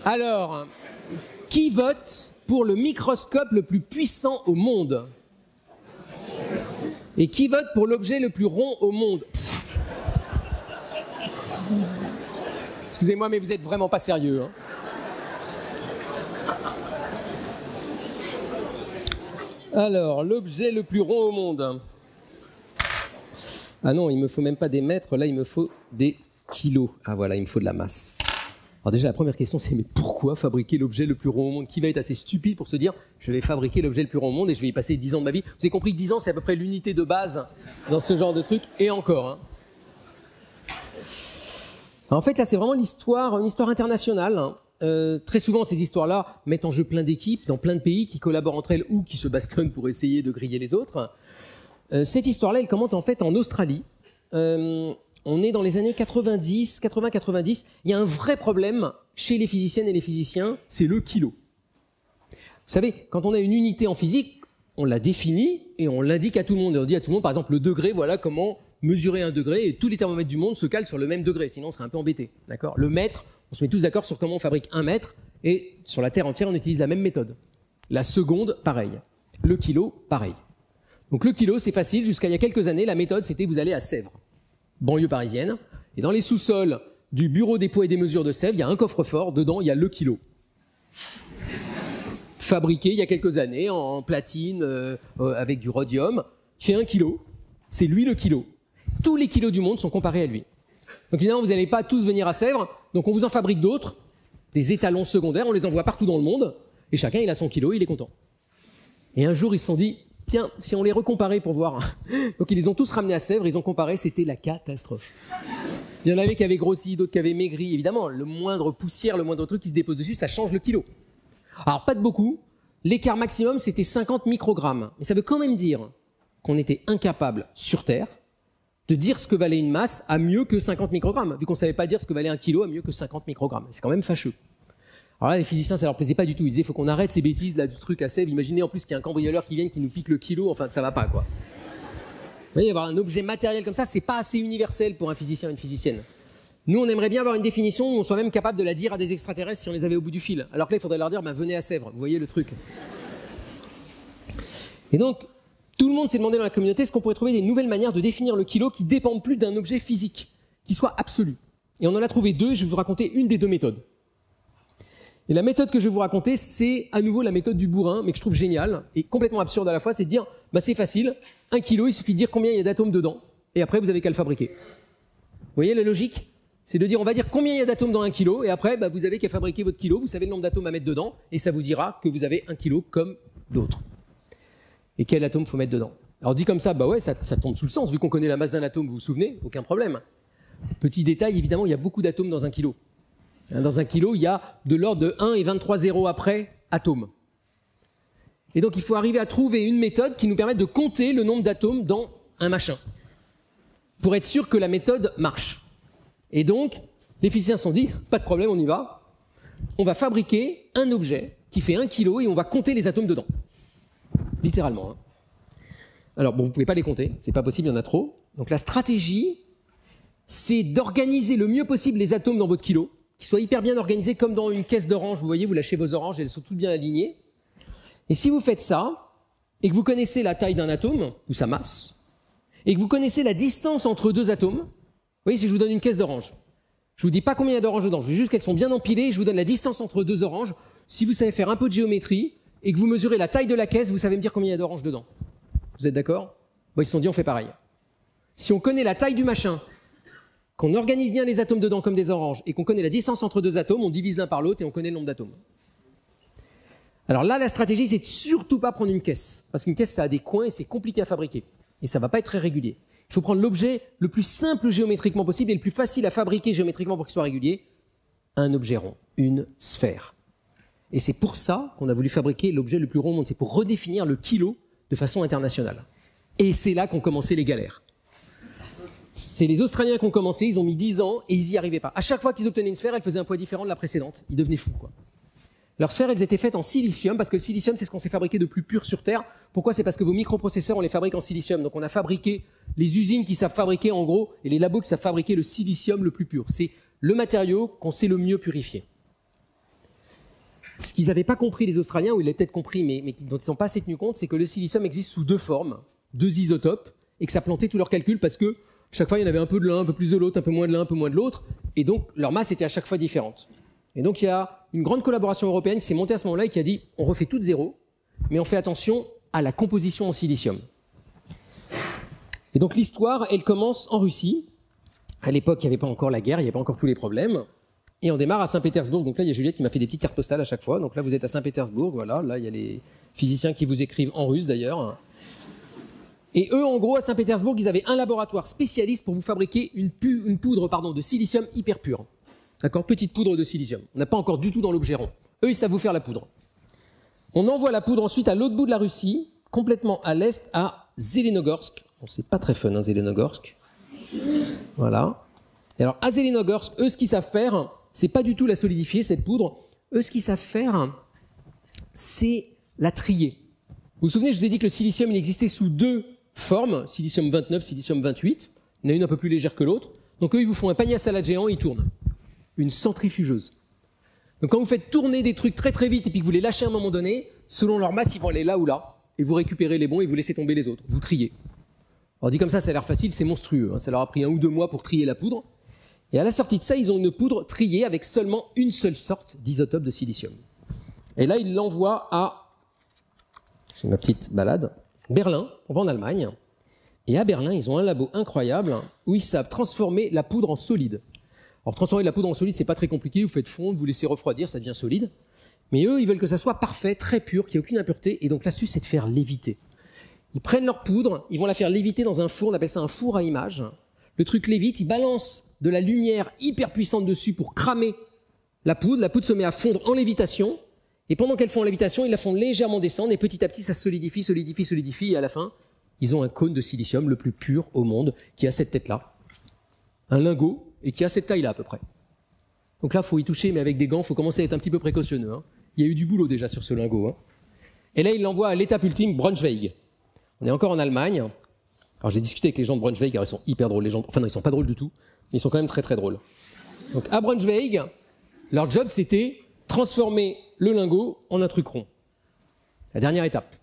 Alors, qui vote pour le microscope le plus puissant au monde? Et qui vote pour l'objet le plus rond au monde? Excusez-moi, mais vous êtes vraiment pas sérieux. Hein. Alors, l'objet le plus rond au monde. Ah non, il me faut même pas des mètres, là il me faut des kilos. Ah voilà, il me faut de la masse. Alors déjà, la première question, c'est mais pourquoi fabriquer l'objet le plus rond au monde? Qui va être assez stupide pour se dire je vais fabriquer l'objet le plus rond au monde et je vais y passer 10 ans de ma vie? Vous avez compris que 10 ans, c'est à peu près l'unité de base dans ce genre de truc, et encore. Hein. En fait, là, c'est vraiment une histoire internationale. Hein. Très souvent, ces histoires-là mettent en jeu plein d'équipes dans plein de pays qui collaborent entre elles ou qui se bastonnent pour essayer de griller les autres. Cette histoire-là, elle commence en fait en Australie. On est dans les années 80-90. Il y a un vrai problème chez les physiciennes et les physiciens, c'est le kilo. Vous savez, quand on a une unité en physique, on la définit et on l'indique à tout le monde. Et on dit à tout le monde, par exemple, le degré, voilà comment mesurer un degré, et tous les thermomètres du monde se calent sur le même degré, sinon on serait un peu embêté. D'accord ? Le mètre, on se met tous d'accord sur comment on fabrique un mètre, et sur la Terre entière, on utilise la même méthode. La seconde, pareil. Le kilo, pareil. Donc le kilo, c'est facile. Jusqu'à il y a quelques années, la méthode, c'était vous allez à Sèvres, banlieue parisienne, et dans les sous-sols du bureau des poids et des mesures de Sèvres, il y a un coffre-fort, dedans, il y a le kilo. Fabriqué il y a quelques années en platine, avec du rhodium, il fait 1 kilo. C'est lui le kilo. Tous les kilos du monde sont comparés à lui. Donc évidemment, vous n'allez pas tous venir à Sèvres, donc on vous en fabrique d'autres, des étalons secondaires, on les envoie partout dans le monde, et chacun il a son kilo, il est content. Et un jour, ils se sont dit, tiens, si on les recomparait pour voir. Donc ils les ont tous ramenés à Sèvres, ils ont comparé, c'était la catastrophe. Il y en avait qui avaient grossi, d'autres qui avaient maigri. Évidemment, le moindre poussière, le moindre truc qui se dépose dessus, ça change le kilo. Alors pas de beaucoup, l'écart maximum c'était 50 microgrammes. Mais ça veut quand même dire qu'on était incapable sur Terre de dire ce que valait une masse à mieux que 50 microgrammes, vu qu'on ne savait pas dire ce que valait un kilo à mieux que 50 microgrammes. C'est quand même fâcheux. Alors là, les physiciens, ça leur plaisait pas du tout. Ils disaient, il faut qu'on arrête ces bêtises là du truc à sève. Imaginez en plus qu'il y a un cambrioleur qui vient, qui nous pique le kilo. Enfin, ça va pas, quoi. Vous voyez, avoir un objet matériel comme ça, c'est pas assez universel pour un physicien ou une physicienne. Nous, on aimerait bien avoir une définition où on soit même capable de la dire à des extraterrestres si on les avait au bout du fil. Alors que là, il faudrait leur dire, venez à Sèvres. Vous voyez le truc. Et donc, tout le monde s'est demandé dans la communauté, est-ce qu'on pourrait trouver des nouvelles manières de définir le kilo qui dépendent plus d'un objet physique, qui soit absolu. Et on en a trouvé deux, et je vais vous raconter une des deux méthodes. Et la méthode que je vais vous raconter, c'est à nouveau la méthode du bourrin, mais que je trouve géniale et complètement absurde à la fois, c'est de dire, c'est facile, 1 kilo, il suffit de dire combien il y a d'atomes dedans, et après vous avez qu'à le fabriquer. Vous voyez la logique? C'est de dire, on va dire combien il y a d'atomes dans 1 kilo, et après vous avez qu'à fabriquer votre kilo, vous savez le nombre d'atomes à mettre dedans, et ça vous dira que vous avez 1 kilo comme d'autres. Et quel atome faut mettre dedans? Alors dit comme ça, ouais, ça tombe sous le sens, vu qu'on connaît la masse d'un atome, vous vous souvenez, aucun problème. Petit détail, évidemment, il y a beaucoup d'atomes dans 1 kilo. Dans 1 kilo, il y a de l'ordre de 1 et 23 zéros après atomes. Et donc, il faut arriver à trouver une méthode qui nous permette de compter le nombre d'atomes dans un machin, pour être sûr que la méthode marche. Et donc, les physiciens se sont dit, pas de problème, on y va. On va fabriquer un objet qui fait 1 kilo et on va compter les atomes dedans. Littéralement. Hein. Alors, bon, vous ne pouvez pas les compter, c'est pas possible, il y en a trop. Donc, la stratégie, c'est d'organiser le mieux possible les atomes dans votre kilo, qui soient hyper bien organisés comme dans une caisse d'oranges. Vous voyez, vous lâchez vos oranges, elles sont toutes bien alignées. Et si vous faites ça, et que vous connaissez la taille d'un atome, ou sa masse, et que vous connaissez la distance entre deux atomes, vous voyez, si je vous donne une caisse d'oranges, je vous dis pas combien il y a d'oranges dedans, je dis juste qu'elles sont bien empilées, et je vous donne la distance entre deux oranges. Si vous savez faire un peu de géométrie, et que vous mesurez la taille de la caisse, vous savez me dire combien il y a d'oranges dedans. Vous êtes d'accord? Ils se sont dit, on fait pareil. Si on connaît la taille du machin, qu'on organise bien les atomes dedans comme des oranges, et qu'on connaît la distance entre deux atomes, on divise l'un par l'autre et on connaît le nombre d'atomes. Alors là, la stratégie, c'est de surtout pas prendre une caisse, parce qu'une caisse, ça a des coins et c'est compliqué à fabriquer. Et ça va pas être très régulier. Il faut prendre l'objet le plus simple géométriquement possible et le plus facile à fabriquer géométriquement pour qu'il soit régulier, un objet rond, une sphère. Et c'est pour ça qu'on a voulu fabriquer l'objet le plus rond au monde, c'est pour redéfinir le kilo de façon internationale. Et c'est là qu'ont commencé les galères. C'est les Australiens qui ont commencé, ils ont mis 10 ans et ils n'y arrivaient pas. À chaque fois qu'ils obtenaient une sphère, elle faisait un poids différent de la précédente. Ils devenaient fous, quoi. Leurs sphères, elles étaient faites en silicium, parce que le silicium, c'est ce qu'on s'est fabriqué de plus pur sur Terre. Pourquoi? C'est parce que vos microprocesseurs, on les fabrique en silicium. Donc on a fabriqué les usines qui savent fabriquer, en gros, et les labos qui savent fabriquer le silicium le plus pur. C'est le matériau qu'on sait le mieux purifier. Ce qu'ils n'avaient pas compris, les Australiens, ou ils l'avaient peut-être compris, mais dont ils ne sont pas assez tenus compte, c'est que le silicium existe sous deux formes, deux isotopes, et que ça plantait tous leurs calculs parce que chaque fois, il y en avait un peu de l'un, un peu plus de l'autre, un peu moins de l'un, un peu moins de l'autre, et donc leur masse était à chaque fois différente. Et donc il y a une grande collaboration européenne qui s'est montée à ce moment-là et qui a dit on refait tout de zéro, mais on fait attention à la composition en silicium. Et donc l'histoire, elle commence en Russie. À l'époque, il n'y avait pas encore la guerre, il n'y avait pas encore tous les problèmes. Et on démarre à Saint-Pétersbourg. Donc là, il y a Juliette qui m'a fait des petites cartes postales à chaque fois. Donc là, vous êtes à Saint-Pétersbourg, voilà. Là, il y a les physiciens qui vous écrivent en russe d'ailleurs. Et eux, en gros, à Saint-Pétersbourg, ils avaient un laboratoire spécialiste pour vous fabriquer une poudre de silicium hyper pure. D'accord? Petite poudre de silicium. On n'a pas encore du tout dans l'objet rond. Eux, ils savent vous faire la poudre. On envoie la poudre ensuite à l'autre bout de la Russie, complètement à l'est, à Zelenogorsk. Bon, c'est pas très fun, hein, Zelenogorsk. Voilà. Et alors, à Zelenogorsk, eux, ce qu'ils savent faire, c'est pas du tout la solidifier, cette poudre. Eux, ce qu'ils savent faire, c'est la trier. Vous vous souvenez, je vous ai dit que le silicium, il existait sous deux formes, silicium 29, silicium 28. Il y en a une un peu plus légère que l'autre. Donc eux, ils vous font un panier à salade géant et ils tournent. Une centrifugeuse. Donc quand vous faites tourner des trucs très très vite et puis que vous les lâchez à un moment donné, selon leur masse, ils vont aller là ou là. Et vous récupérez les bons et vous laissez tomber les autres. Vous triez. Alors dit comme ça a l'air facile, c'est monstrueux. Hein. Ça leur a pris 1 ou 2 mois pour trier la poudre. Et à la sortie de ça, ils ont une poudre triée avec seulement une seule sorte d'isotope de silicium. Et là, ils l'envoient à, j'ai ma petite balade, Berlin, on va en Allemagne. Et à Berlin, ils ont un labo incroyable où ils savent transformer la poudre en solide. Alors transformer la poudre en solide, c'est pas très compliqué, vous faites fondre, vous laissez refroidir, ça devient solide. Mais eux, ils veulent que ça soit parfait, très pur, qu'il n'y ait aucune impureté, et donc l'astuce, c'est de faire léviter. Ils prennent leur poudre, ils vont la faire léviter dans un four, on appelle ça un four à images. Le truc lévite, ils balancent de la lumière hyper puissante dessus pour cramer la poudre se met à fondre en lévitation, et pendant qu'elle fond en lévitation, ils la font légèrement descendre, et petit à petit, ça se solidifie, solidifie, solidifie, et à la fin, ils ont un cône de silicium le plus pur au monde qui a cette tête-là, un lingot, et qui a cette taille-là à peu près. Donc là, il faut y toucher, mais avec des gants, il faut commencer à être un petit peu précautionneux. Hein. Il y a eu du boulot déjà sur ce lingot. Hein. Et là, il l'envoie à l'étape ultime, Braunschweig. On est encore en Allemagne. Alors j'ai discuté avec les gens de Braunschweig, car ils sont hyper drôles. Les gens... Enfin non, ils sont pas drôles du tout, mais ils sont quand même très très drôles. Donc à Braunschweig, leur job c'était transformer le lingot en un truc rond. La dernière étape.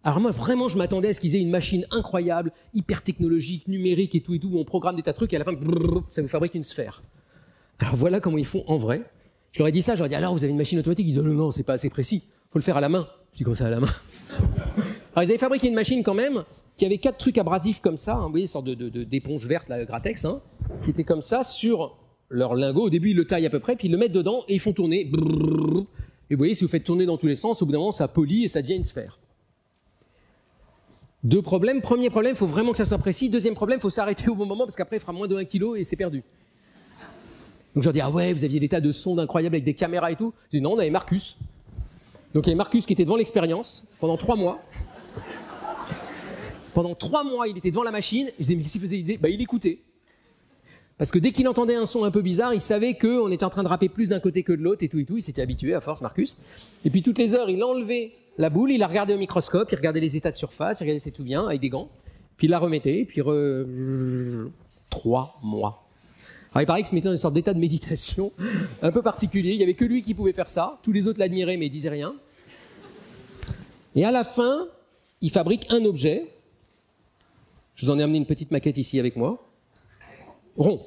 Alors moi vraiment je m'attendais à ce qu'ils aient une machine incroyable, hyper technologique, numérique et tout, où on programme des tas de trucs et à la fin, ça vous fabrique une sphère. Alors voilà comment ils font en vrai. Je leur ai dit ça, je leur ai dit alors vous avez une machine automatique? Ils disent non, c'est pas assez précis, faut le faire à la main. Je dis comment ça à la main? Alors ils avaient fabriqué une machine quand même qui avait 4 trucs abrasifs comme ça, hein, vous voyez, une sorte d'éponge verte, là, Gratex, hein, qui était comme ça sur leur lingot. Au début ils le taillent à peu près, puis ils le mettent dedans et ils font tourner. Et vous voyez, si vous faites tourner dans tous les sens, au bout d'un moment ça polit et ça devient une sphère. 2 problèmes. Premier problème, il faut vraiment que ça soit précis. Deuxième problème, il faut s'arrêter au bon moment parce qu'après il fera moins de 1 kg et c'est perdu. Donc je leur dis, ah ouais, vous aviez des tas de sondes incroyables avec des caméras et tout. Je dis, non, on avait Marcus. Donc il y avait Marcus qui était devant l'expérience pendant 3 mois. Pendant 3 mois, il était devant la machine. Je disais, mais qu'est-ce qu'il faisait? Il disait, bah, il écoutait. Parce que dès qu'il entendait un son un peu bizarre, il savait qu'on était en train de râper plus d'un côté que de l'autre et tout. Il s'était habitué à force, Marcus. Et puis toutes les heures, il enlevait la boule, il la regardait au microscope, il regardait les états de surface, il regardait si tout bien avec des gants. Puis il la remettait, et puis 3 mois. Alors il paraît que se mettait dans une sorte d'état de méditation un peu particulier. Il n'y avait que lui qui pouvait faire ça. Tous les autres l'admiraient, mais ils disaient rien. Et à la fin, il fabrique un objet. Je vous en ai amené une petite maquette ici avec moi. Rond.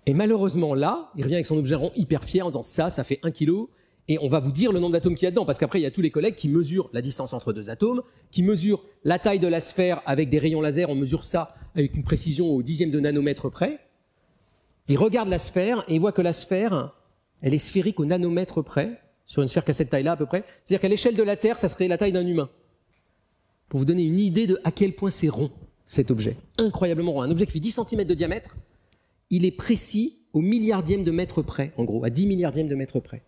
Et malheureusement là, il revient avec son objet rond hyper fier en disant ça fait 1 kg. Et on va vous dire le nombre d'atomes qu'il y a dedans, parce qu'après il y a tous les collègues qui mesurent la distance entre 2 atomes, qui mesurent la taille de la sphère avec des rayons laser, on mesure ça avec une précision au 10e de nanomètre près. Ils regardent la sphère et ils voient que la sphère, elle est sphérique au nanomètre près, sur une sphère qui a cette taille-là à peu près. C'est-à-dire qu'à l'échelle de la Terre, ça serait la taille d'un humain. Pour vous donner une idée de à quel point c'est rond, cet objet. Incroyablement rond. Un objet qui fait 10 cm de diamètre, il est précis au milliardième de mètre près, en gros, à 10 milliardièmes de mètre près.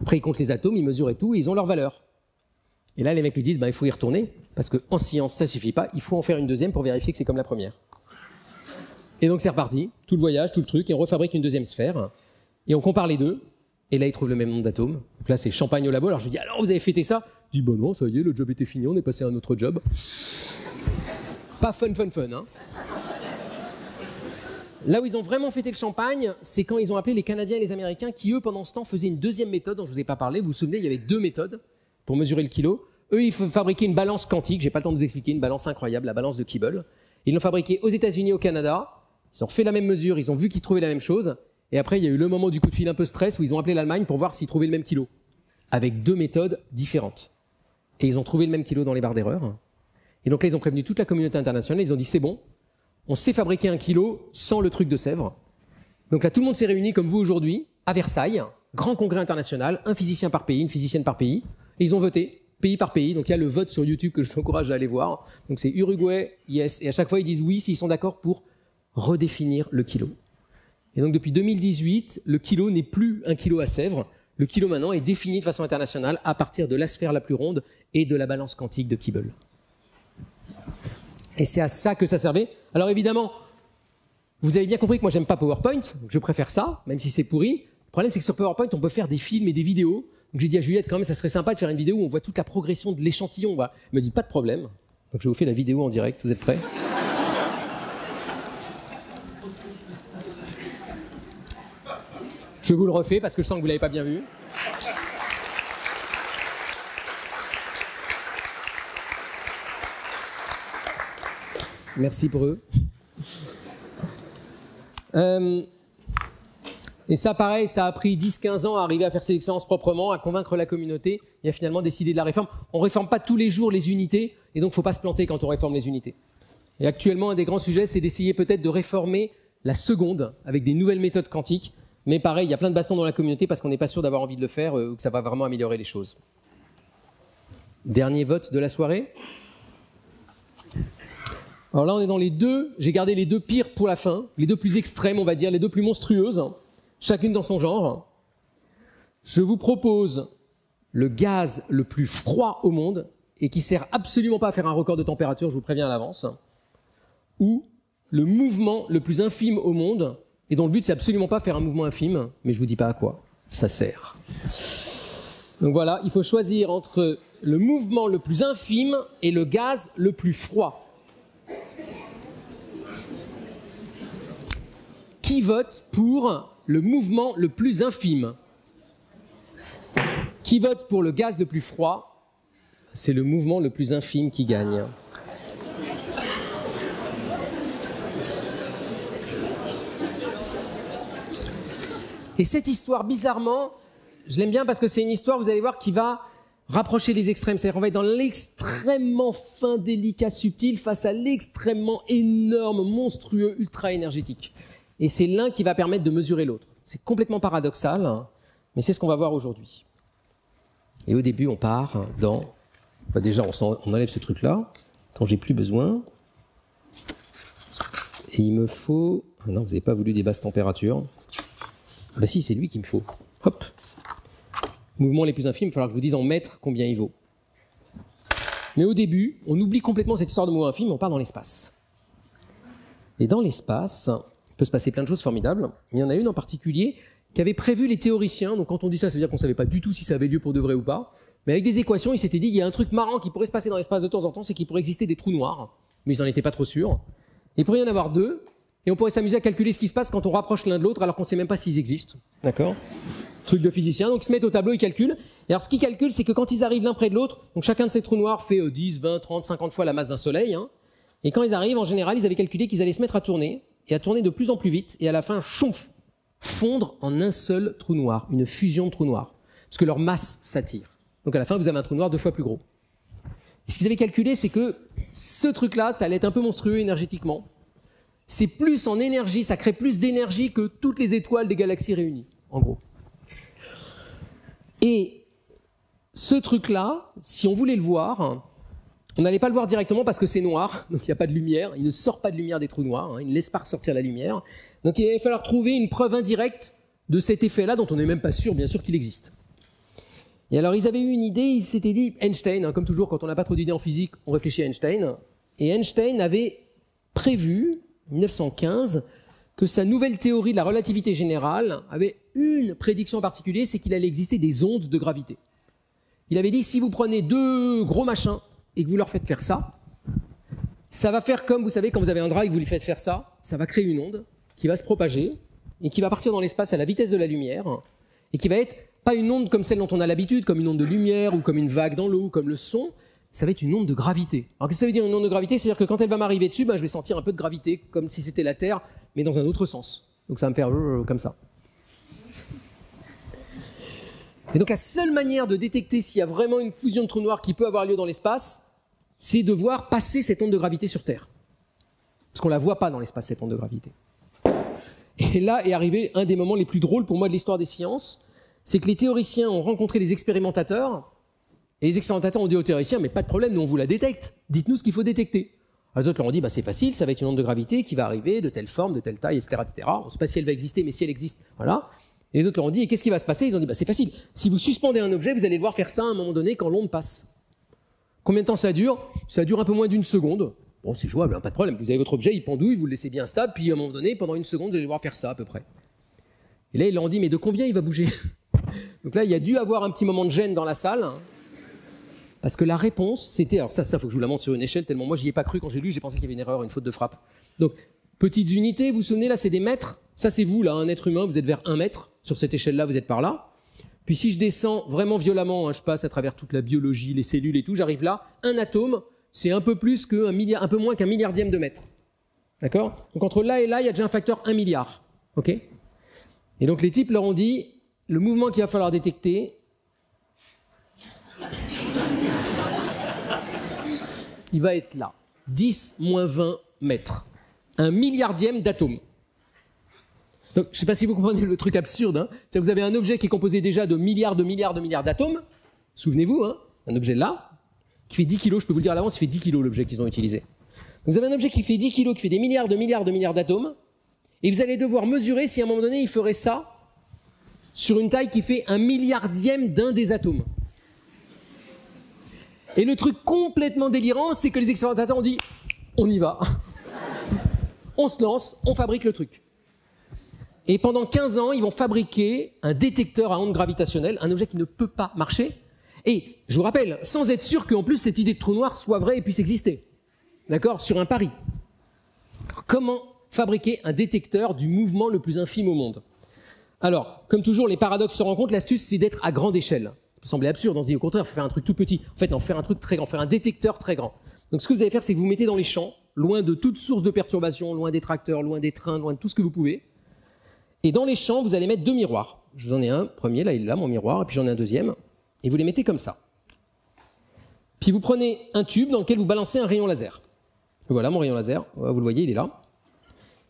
Après, ils comptent les atomes, ils mesurent et tout, et ils ont leur valeur. Et là, les mecs lui disent, il faut y retourner, parce qu'en science, ça suffit pas, il faut en faire une deuxième pour vérifier que c'est comme la première. Et donc c'est reparti, tout le voyage, tout le truc, et on refabrique une deuxième sphère, et on compare les deux, et là, ils trouvent le même nombre d'atomes. Donc là, c'est champagne au labo, alors je lui dis, alors vous avez fêté ça? Je dis, non, ça y est, le job était fini, on est passé à un autre job. Pas fun, hein. Là où ils ont vraiment fêté le champagne, c'est quand ils ont appelé les Canadiens et les Américains qui, eux, pendant ce temps, faisaient une deuxième méthode dont je ne vous ai pas parlé. Vous vous souvenez, il y avait 2 méthodes pour mesurer le kilo. Eux, ils fabriquaient une balance quantique, j'ai pas le temps de vous expliquer, une balance incroyable, la balance de Kibble. Ils l'ont fabriquée aux États-Unis, au Canada. Ils ont fait la même mesure, ils ont vu qu'ils trouvaient la même chose. Et après, il y a eu le moment du coup de fil un peu stress où ils ont appelé l'Allemagne pour voir s'ils trouvaient le même kilo. Avec 2 méthodes différentes. Et ils ont trouvé le même kilo dans les barres d'erreur. Et donc là, ils ont prévenu toute la communauté internationale. Ils ont dit, c'est bon. On sait fabriquer 1 kilo sans le truc de Sèvres. Donc là, tout le monde s'est réuni comme vous aujourd'hui, à Versailles, grand congrès international, un physicien par pays, une physicienne par pays, et ils ont voté, pays par pays. Donc il y a le vote sur YouTube que je vous encourage à aller voir. Donc c'est Uruguay, yes, et à chaque fois ils disent oui s'ils sont d'accord pour redéfinir le kilo. Et donc depuis 2018, le kilo n'est plus 1 kilo à Sèvres. Le kilo maintenant est défini de façon internationale à partir de la sphère la plus ronde et de la balance quantique de Kibble. Et c'est à ça que ça servait. Alors évidemment, vous avez bien compris que moi j'aime pas PowerPoint, donc je préfère ça, même si c'est pourri. Le problème c'est que sur PowerPoint on peut faire des films et des vidéos. Donc j'ai dit à Juliette quand même ça serait sympa de faire une vidéo où on voit toute la progression de l'échantillon. Elle me dit pas de problème. Donc je vous fais la vidéo en direct, vous êtes prêts? Je vous le refais parce que je sens que vous l'avez pas bien vu. Merci pour eux. Et ça, pareil, ça a pris 10-15 ans à arriver à faire ces expériences proprement, à convaincre la communauté et à finalement décider de la réforme. On ne réforme pas tous les jours les unités, et donc il ne faut pas se planter quand on réforme les unités. Et actuellement, un des grands sujets, c'est d'essayer peut-être de réformer la seconde avec des nouvelles méthodes quantiques. Mais pareil, il y a plein de bastons dans la communauté parce qu'on n'est pas sûr d'avoir envie de le faire ou que ça va vraiment améliorer les choses. Dernier vote de la soirée. Alors là, on est dans les 2, j'ai gardé les 2 pires pour la fin, les 2 plus extrêmes, on va dire, les 2 plus monstrueuses, chacune dans son genre. Je vous propose le gaz le plus froid au monde et qui sert absolument pas à faire un record de température, je vous préviens à l'avance, ou le mouvement le plus infime au monde, et dont le but c'est absolument pas faire un mouvement infime, mais je vous dis pas à quoi ça sert. Donc voilà, il faut choisir entre le mouvement le plus infime et le gaz le plus froid. Qui vote pour le mouvement le plus infime? Qui vote pour le gaz le plus froid? C'est le mouvement le plus infime qui gagne. Et cette histoire, bizarrement, je l'aime bien parce que c'est une histoire, vous allez voir, qui va rapprocher les extrêmes. C'est-à-dire qu'on va être dans l'extrêmement fin, délicat, subtil face à l'extrêmement énorme, monstrueux, ultra énergétique. Et c'est l'un qui va permettre de mesurer l'autre. C'est complètement paradoxal, hein, mais c'est ce qu'on va voir aujourd'hui. Et au début, on part dans... Bah déjà, on enlève ce truc-là, quand j'ai plus besoin. Et il me faut... Ah non, vous n'avez pas voulu des basses températures. Ah bah si, c'est lui qu'il me faut. Hop. Mouvements les plus infimes, il va falloir que je vous dise en mètres combien il vaut. Mais au début, on oublie complètement cette histoire de mouvements infimes, on part dans l'espace. Et dans l'espace, il peut se passer plein de choses formidables. Il y en a une en particulier qui avait prévu les théoriciens. Donc quand on dit ça, ça veut dire qu'on ne savait pas du tout si ça avait lieu pour de vrai ou pas. Mais avec des équations, ils s'étaient dit, il y a un truc marrant qui pourrait se passer dans l'espace de temps en temps, c'est qu'il pourrait exister des trous noirs. Mais ils n'en étaient pas trop sûrs. Il pourrait y en avoir deux. Et on pourrait s'amuser à calculer ce qui se passe quand on rapproche l'un de l'autre alors qu'on ne sait même pas s'ils existent. D'accord ? Truc de physicien. Donc ils se mettent au tableau, ils calculent. Et alors ce qu'ils calculent, c'est que quand ils arrivent l'un près de l'autre, donc chacun de ces trous noirs fait 10, 20, 30, 50 fois la masse d'un soleil. Hein, et quand ils arrivent, en général, ils avaient calculé qu'ils allaient se mettre à tourner, et à tourner de plus en plus vite, et à la fin, choumf, fondre en un seul trou noir, une fusion de trous noirs. Parce que leur masse s'attire. Donc à la fin, vous avez un trou noir 2 fois plus gros. Et ce qu'ils avaient calculé, c'est que ce truc-là, ça allait être un peu monstrueux énergétiquement. C'est plus en énergie, ça crée plus d'énergie que toutes les étoiles des galaxies réunies, en gros. Et ce truc-là, si on voulait le voir, on n'allait pas le voir directement parce que c'est noir, donc il n'y a pas de lumière, il ne sort pas de lumière des trous noirs, hein, il ne laisse pas ressortir la lumière. Donc il allait falloir trouver une preuve indirecte de cet effet-là, dont on n'est même pas sûr, bien sûr, qu'il existe. Et alors ils avaient eu une idée, ils s'étaient dit, Einstein, hein, comme toujours, quand on n'a pas trop d'idées en physique, on réfléchit à Einstein, et Einstein avait prévu, 1915, que sa nouvelle théorie de la relativité générale avait une prédiction en particulier, c'est qu'il allait exister des ondes de gravité. Il avait dit, si vous prenez 2 gros machins et que vous leur faites faire ça, ça va faire comme, vous savez, quand vous avez un drap et que vous lui faites faire ça va créer une onde qui va se propager et qui va partir dans l'espace à la vitesse de la lumière et qui va être pas une onde comme celle dont on a l'habitude, comme une onde de lumière ou comme une vague dans l'eau ou comme le son, ça va être une onde de gravité. Alors qu'est-ce que ça veut dire une onde de gravité? C'est-à-dire que quand elle va m'arriver dessus, je vais sentir un peu de gravité, comme si c'était la Terre, mais dans un autre sens. Donc ça va me faire comme ça. Et donc la seule manière de détecter s'il y a vraiment une fusion de trous noirs qui peut avoir lieu dans l'espace, c'est de voir passer cette onde de gravité sur Terre. Parce qu'on ne la voit pas dans l'espace, cette onde de gravité. Et là est arrivé un des moments les plus drôles pour moi de l'histoire des sciences, c'est que les théoriciens ont rencontré les expérimentateurs, et les expérimentateurs ont dit aux théoriciens, mais pas de problème, nous on vous la détecte, dites-nous ce qu'il faut détecter. Les autres leur ont dit, c'est facile, ça va être une onde de gravité qui va arriver de telle forme, de telle taille, etc. On ne sait pas si elle va exister, mais si elle existe, voilà. Et les autres leur ont dit, et qu'est-ce qui va se passer? Ils ont dit, c'est facile, si vous suspendez un objet, vous allez devoir faire ça à un moment donné quand l'onde passe. Combien de temps ça dure? Ça dure un peu moins d'1 seconde. Bon, c'est jouable, hein, pas de problème, vous avez votre objet, il pendouille, vous le laissez bien stable, puis à un moment donné, pendant 1 seconde, vous allez devoir faire ça à peu près. Et là, ils leur ont dit, mais de combien il va bouger? Donc là, il y a dû avoir un petit moment de gêne dans la salle, hein, parce que la réponse, c'était... Alors ça, faut que je vous la montre sur une échelle, tellement moi, j'y ai pas cru quand j'ai lu, j'ai pensé qu'il y avait une erreur, une faute de frappe. Donc, petites unités, vous vous souvenez, là, c'est des mètres. Ça, c'est vous, là, un être humain, vous êtes vers 1 mètre. Sur cette échelle-là, vous êtes par là. Puis si je descends vraiment violemment, hein, je passe à travers toute la biologie, les cellules et tout, j'arrive là, un atome, c'est un peu moins qu'un milliardième de mètre. D'accord? Donc entre là et là, il y a déjà un facteur 1 milliard. Ok? Et donc les types leur ont dit, le mouvement qu'il va falloir détecter, il va être là. 10 moins 20 mètres. 1 milliardième d'atomes. Donc, je ne sais pas si vous comprenez le truc absurde. Hein. C'est que vous avez un objet qui est composé déjà de milliards d'atomes. Souvenez-vous, hein, un objet là, qui fait 10 kilos, je peux vous le dire à l'avance, il fait 10 kilos l'objet qu'ils ont utilisé. Donc, vous avez un objet qui fait 10 kilos, qui fait des milliards d'atomes, et vous allez devoir mesurer si à un moment donné, il ferait ça sur une taille qui fait 1 milliardième d'un des atomes. Et le truc complètement délirant, c'est que les expérimentateurs ont dit « on y va, on se lance, on fabrique le truc ». Et pendant 15 ans, ils vont fabriquer un détecteur à ondes gravitationnelles, un objet qui ne peut pas marcher. Et je vous rappelle, sans être sûr qu'en plus cette idée de trou noir soit vraie et puisse exister. D'accord? Sur un pari. Comment fabriquer un détecteur du mouvement le plus infime au monde? Alors, comme toujours, les paradoxes se rencontrent. L'astuce, c'est d'être à grande échelle. Ça peut sembler absurde, on se dit au contraire, il faut faire un truc tout petit. En fait, non, faire un truc très grand, faire un détecteur très grand. Donc ce que vous allez faire, c'est que vous mettez dans les champs, loin de toute source de perturbation, loin des tracteurs, loin des trains, loin de tout ce que vous pouvez. Et dans les champs, vous allez mettre 2 miroirs. Je vous en ai un premier, là il est là, mon miroir, et puis j'en ai un deuxième. Et vous les mettez comme ça. Puis vous prenez un tube dans lequel vous balancez un rayon laser. Voilà mon rayon laser, vous le voyez, il est là.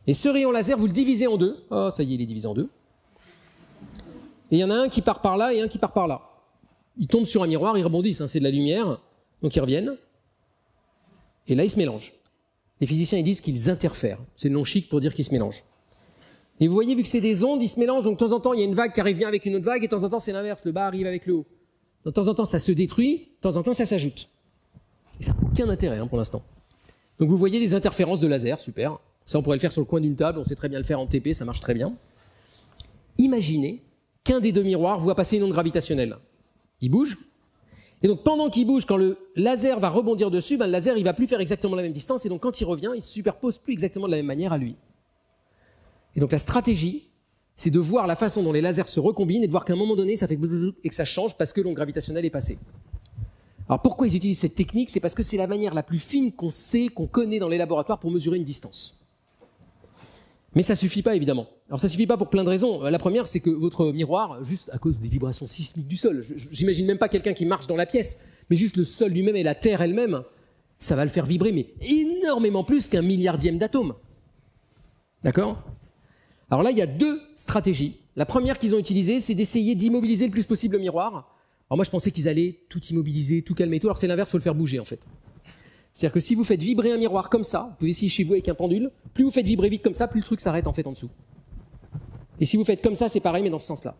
Et ce rayon laser, vous le divisez en deux. Oh, ça y est, il est divisé en deux. Et il y en a un qui part par là et un qui part par là. Ils tombent sur un miroir, ils rebondissent, hein, c'est de la lumière, donc ils reviennent. Et là, ils se mélangent. Les physiciens ils disent qu'ils interfèrent. C'est le nom chic pour dire qu'ils se mélangent. Et vous voyez, vu que c'est des ondes, ils se mélangent, donc de temps en temps, il y a une vague qui arrive bien avec une autre vague, et de temps en temps, c'est l'inverse, le bas arrive avec le haut. De temps en temps, ça se détruit, de temps en temps, ça s'ajoute. Et ça n'a aucun intérêt pour l'instant. Donc vous voyez des interférences de laser, super. Ça, on pourrait le faire sur le coin d'une table, on sait très bien le faire en TP, ça marche très bien. Imaginez qu'un des deux miroirs voit passer une onde gravitationnelle. Il bouge. Et donc pendant qu'il bouge, quand le laser va rebondir dessus, le laser il va plus faire exactement la même distance, et donc quand il revient, il se superpose plus exactement de la même manière à lui. Et donc la stratégie, c'est de voir la façon dont les lasers se recombinent et de voir qu'à un moment donné, ça fait et que ça change parce que l'onde gravitationnelle est passée. Alors pourquoi ils utilisent cette technique? C'est parce que c'est la manière la plus fine qu'on sait, qu'on connaît dans les laboratoires pour mesurer une distance. Mais ça suffit pas, évidemment. Alors ça suffit pas pour plein de raisons. La première, c'est que votre miroir, juste à cause des vibrations sismiques du sol, j'imagine même pas quelqu'un qui marche dans la pièce, mais juste le sol lui-même et la Terre elle-même, ça va le faire vibrer, mais énormément plus qu'un milliardième d'atome. D'accord? Alors là, il y a deux stratégies. La première qu'ils ont utilisée, c'est d'essayer d'immobiliser le plus possible le miroir. Alors moi, je pensais qu'ils allaient tout immobiliser, tout calmer, tout. Alors c'est l'inverse, il faut le faire bouger, en fait. C'est-à-dire que si vous faites vibrer un miroir comme ça, vous pouvez essayer chez vous avec un pendule, plus vous faites vibrer vite comme ça, plus le truc s'arrête en fait en dessous. Et si vous faites comme ça, c'est pareil, mais dans ce sens-là.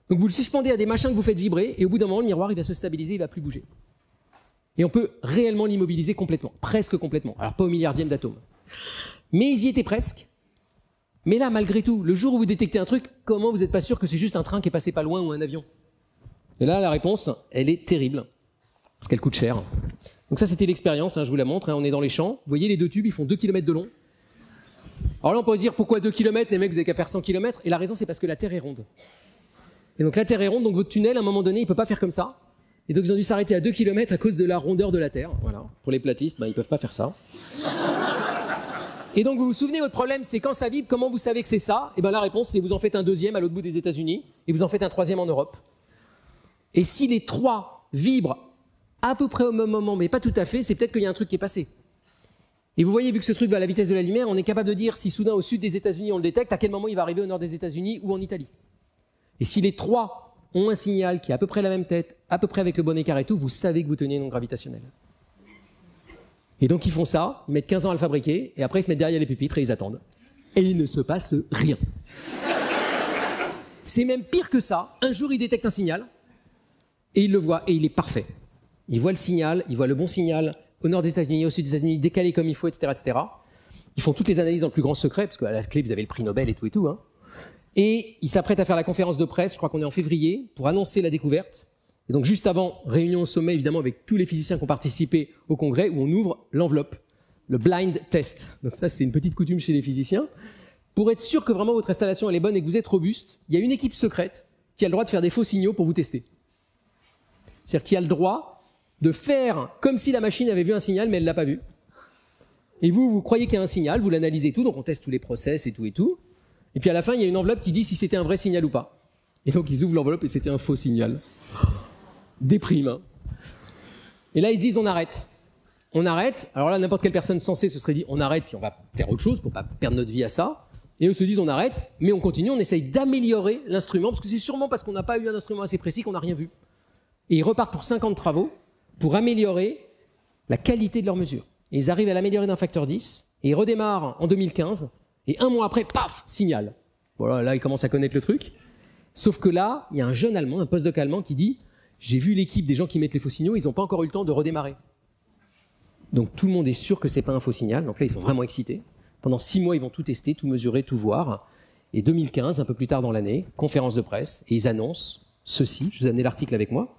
Donc vous le suspendez à des machins que vous faites vibrer, et au bout d'un moment, le miroir, il va se stabiliser, il va plus bouger. Et on peut réellement l'immobiliser complètement, presque complètement. Alors pas au milliardième d'atome. Mais ils y étaient presque. Mais là, malgré tout, le jour où vous détectez un truc, comment vous n'êtes pas sûr que c'est juste un train qui est passé pas loin ou un avion? Et là, la réponse, elle est terrible. Parce qu'elle coûte cher. Donc ça, c'était l'expérience, je vous la montre. On est dans les champs. Vous voyez, les deux tubes, ils font 2 km de long. Alors là, on peut se dire, pourquoi 2 km? Les mecs, vous n'avez qu'à faire 100 km. Et la raison, c'est parce que la Terre est ronde. Et donc la Terre est ronde, donc votre tunnel, à un moment donné, il ne peut pas faire comme ça. Et donc ils ont dû s'arrêter à 2 km à cause de la rondeur de la Terre. Voilà. Pour les platistes, ils ne peuvent pas faire ça. Et donc vous vous souvenez, votre problème, c'est quand ça vibre, comment vous savez que c'est ça? Et bien la réponse, c'est vous en faites un deuxième à l'autre bout des États-Unis, et vous en faites un troisième en Europe. Et si les trois vibrent à peu près au même moment, mais pas tout à fait, c'est peut-être qu'il y a un truc qui est passé. Et vous voyez, vu que ce truc va à la vitesse de la lumière, on est capable de dire si soudain au sud des États-Unis on le détecte, à quel moment il va arriver au nord des États-Unis ou en Italie. Et si les trois ont un signal qui est à peu près la même tête, à peu près avec le bon écart et tout, vous savez que vous tenez une onde gravitationnelle. Et donc ils font ça, ils mettent 15 ans à le fabriquer, et après ils se mettent derrière les pupitres et ils attendent. Et il ne se passe rien. C'est même pire que ça. Un jour ils détectent un signal, et ils le voient, et il est parfait. Ils voient le signal, ils voient le bon signal, au nord des États-Unis, au sud des États-Unis, décalé comme il faut, etc., etc. Ils font toutes les analyses en plus grand secret, parce qu'à la clé vous avez le prix Nobel et tout. Et ils s'apprêtent à faire la conférence de presse, je crois qu'on est en février, pour annoncer la découverte. Et donc juste avant, réunion au sommet, évidemment, avec tous les physiciens qui ont participé au congrès, où on ouvre l'enveloppe, le blind test. Donc ça, c'est une petite coutume chez les physiciens. Pour être sûr que vraiment votre installation elle est bonne et que vous êtes robuste, il y a une équipe secrète qui a le droit de faire des faux signaux pour vous tester. C'est-à-dire qu'il a le droit de faire comme si la machine avait vu un signal, mais elle ne l'a pas vu. Et vous croyez qu'il y a un signal, vous l'analysez tout, donc on teste tous les process et tout. Et puis à la fin, il y a une enveloppe qui dit si c'était un vrai signal ou pas. Et donc ils ouvrent l'enveloppe et c'était un faux signal. Déprime. Hein. Et là, ils se disent on arrête. On arrête. Alors là, n'importe quelle personne sensée se serait dit on arrête, puis on va faire autre chose pour pas perdre notre vie à ça. Et eux se disent on arrête, mais on continue, on essaye d'améliorer l'instrument, parce que c'est sûrement parce qu'on n'a pas eu un instrument assez précis qu'on n'a rien vu. Et ils repartent pour 5 ans de travaux pour améliorer la qualité de leurs mesures. Et ils arrivent à l'améliorer d'un facteur 10, et ils redémarrent en 2015, et 1 mois après, paf, signal. Voilà, là, ils commencent à connaître le truc. Sauf que là, il y a un jeune Allemand, un postdoc allemand qui dit J'ai vu l'équipe des gens qui mettent les faux signaux, ils n'ont pas encore eu le temps de redémarrer. Donc tout le monde est sûr que c'est pas un faux signal. Donc là, ils sont vraiment excités. Pendant 6 mois, ils vont tout tester, tout mesurer, tout voir. Et 2015, un peu plus tard dans l'année, conférence de presse, et ils annoncent ceci. Je vous ai amené l'article avec moi.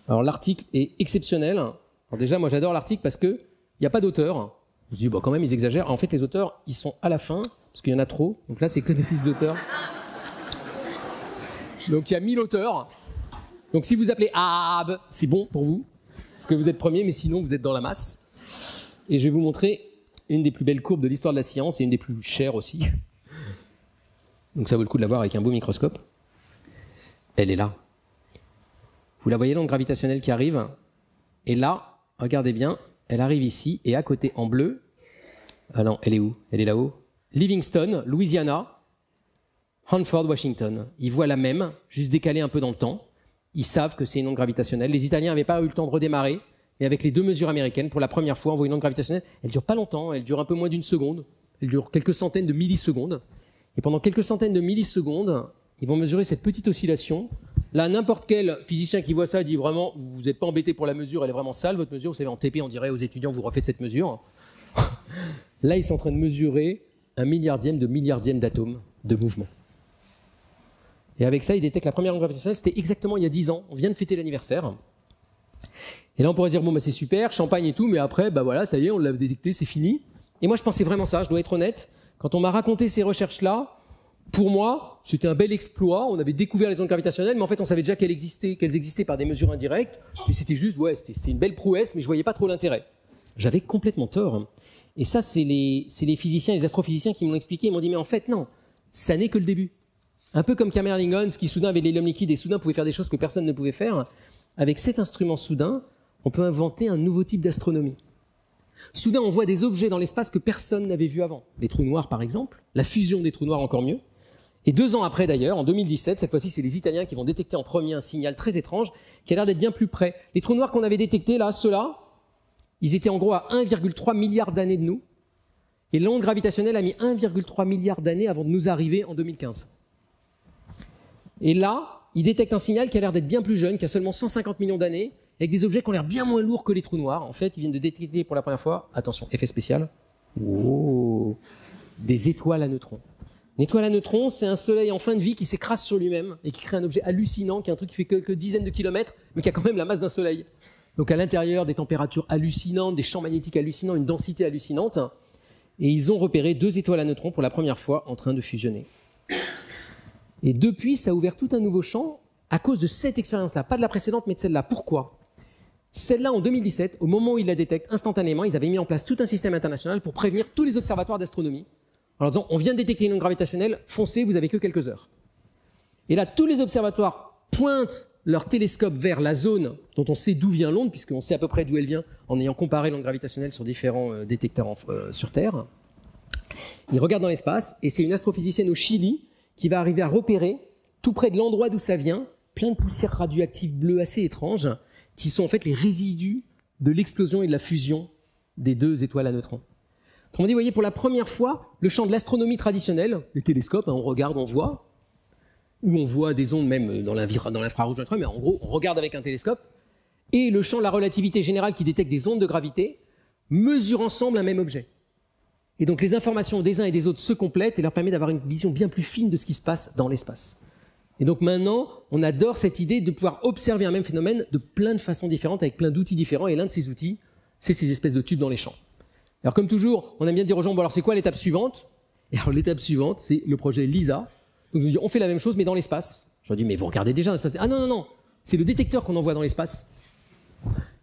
Alors l'article est exceptionnel. Alors déjà, moi j'adore l'article parce qu'il n'y a pas d'auteur. Je me dis, bon, quand même, ils exagèrent. En fait, les auteurs, ils sont à la fin, parce qu'il y en a trop. Donc là, c'est que des listes d'auteurs. Donc il y a 1000 auteurs. Donc si vous appelez Ab, c'est bon pour vous, parce que vous êtes premier, mais sinon vous êtes dans la masse. Et je vais vous montrer une des plus belles courbes de l'histoire de la science et une des plus chères aussi. Donc ça vaut le coup de la voir avec un beau microscope. Elle est là. Vous la voyez, l'onde gravitationnelle qui arrive. Et là, regardez bien, elle arrive ici, et à côté, en bleu... Ah non, elle est où? Elle est là-haut. Livingston, Louisiana, Hanford, Washington. Ils voient la même, juste décalée un peu dans le temps. Ils savent que c'est une onde gravitationnelle. Les Italiens n'avaient pas eu le temps de redémarrer, mais avec les 2 mesures américaines, pour la première fois, on voit une onde gravitationnelle. Elle ne dure pas longtemps, elle dure un peu moins d'1 seconde. Elle dure quelques centaines de millisecondes. Et pendant quelques centaines de millisecondes, ils vont mesurer cette petite oscillation. Là, n'importe quel physicien qui voit ça dit vraiment, vous n'êtes pas embêté pour la mesure, elle est vraiment sale, votre mesure. Vous savez, en TP, on dirait aux étudiants, vous refaites cette mesure. Là, ils sont en train de mesurer 1/1000 de milliardième d'atomes de mouvement. Et avec ça, ils détectent la première onde gravitationnelle, c'était exactement il y a 10 ans. On vient de fêter l'anniversaire. Et là, on pourrait se dire, bon, bah, c'est super, champagne et tout, mais après, bah voilà, ça y est, on l'a détecté, c'est fini. Et moi, je pensais vraiment ça, je dois être honnête. Quand on m'a raconté ces recherches-là, pour moi, c'était un bel exploit. On avait découvert les ondes gravitationnelles, mais en fait, on savait déjà qu'elles existaient par des mesures indirectes. Et c'était juste, ouais, c'était une belle prouesse, mais je voyais pas trop l'intérêt. J'avais complètement tort. Et ça, c'est les physiciens, les astrophysiciens qui m'ont expliqué. Ils m'ont dit, mais en fait, non, ça n'est que le début. Un peu comme Camerlingons, qui soudain avait de l'hélium liquide et soudain pouvait faire des choses que personne ne pouvait faire. Avec cet instrument soudain, on peut inventer un nouveau type d'astronomie. Soudain, on voit des objets dans l'espace que personne n'avait vu avant. Les trous noirs, par exemple, la fusion des trous noirs encore mieux. Et 2 ans après, d'ailleurs, en 2017, cette fois-ci, c'est les Italiens qui vont détecter en premier un signal très étrange qui a l'air d'être bien plus près. Les trous noirs qu'on avait détectés, là, ceux-là, ils étaient en gros à 1,3 milliard d'années de nous. Et l'onde gravitationnelle a mis 1,3 milliard d'années avant de nous arriver en 2015. Et là, ils détectent un signal qui a l'air d'être bien plus jeune, qui a seulement 150 millions d'années, avec des objets qui ont l'air bien moins lourds que les trous noirs. En fait, ils viennent de détecter pour la première fois, attention, effet spécial, oh, des étoiles à neutrons. Une étoile à neutrons, c'est un soleil en fin de vie qui s'écrase sur lui-même et qui crée un objet hallucinant, qui est un truc qui fait quelques dizaines de kilomètres, mais qui a quand même la masse d'un soleil. Donc à l'intérieur, des températures hallucinantes, des champs magnétiques hallucinants, une densité hallucinante. Et ils ont repéré 2 étoiles à neutrons pour la première fois en train de fusionner. Et depuis, ça a ouvert tout un nouveau champ à cause de cette expérience-là, pas de la précédente, mais de celle-là. Pourquoi? Celle-là, en 2017, au moment où ils la détectent instantanément, ils avaient mis en place tout un système international pour prévenir tous les observatoires d'astronomie, en leur disant, on vient de détecter une onde gravitationnelle, foncez, vous avez que quelques heures. Et là, tous les observatoires pointent leur télescope vers la zone dont on sait d'où vient l'onde, puisqu'on sait à peu près d'où elle vient en ayant comparé l'onde gravitationnelle sur différents détecteurs sur Terre. Ils regardent dans l'espace, et c'est une astrophysicienne au Chili qui va arriver à repérer, tout près de l'endroit d'où ça vient, plein de poussières radioactives bleues assez étranges, qui sont en fait les résidus de l'explosion et de la fusion des 2 étoiles à neutrons. Autrement dit, vous voyez, pour la première fois, le champ de l'astronomie traditionnelle, les télescopes, hein, on regarde, on voit, ou on voit des ondes même dans l'infrarouge, mais en gros, on regarde avec un télescope, et le champ de la relativité générale qui détecte des ondes de gravité mesurent ensemble un même objet. Et donc les informations des uns et des autres se complètent et leur permettent d'avoir une vision bien plus fine de ce qui se passe dans l'espace. Et donc maintenant, on adore cette idée de pouvoir observer un même phénomène de plein de façons différentes, avec plein d'outils différents, et l'un de ces outils, c'est ces espèces de tubes dans les champs. Alors comme toujours, on aime bien dire aux gens, bon alors c'est quoi l'étape suivante? Et alors l'étape suivante, c'est le projet LISA. Donc je dis, on fait la même chose, mais dans l'espace. Je leur dis, mais vous regardez déjà dans l'espace. Ah non, non, non, c'est le détecteur qu'on envoie dans l'espace.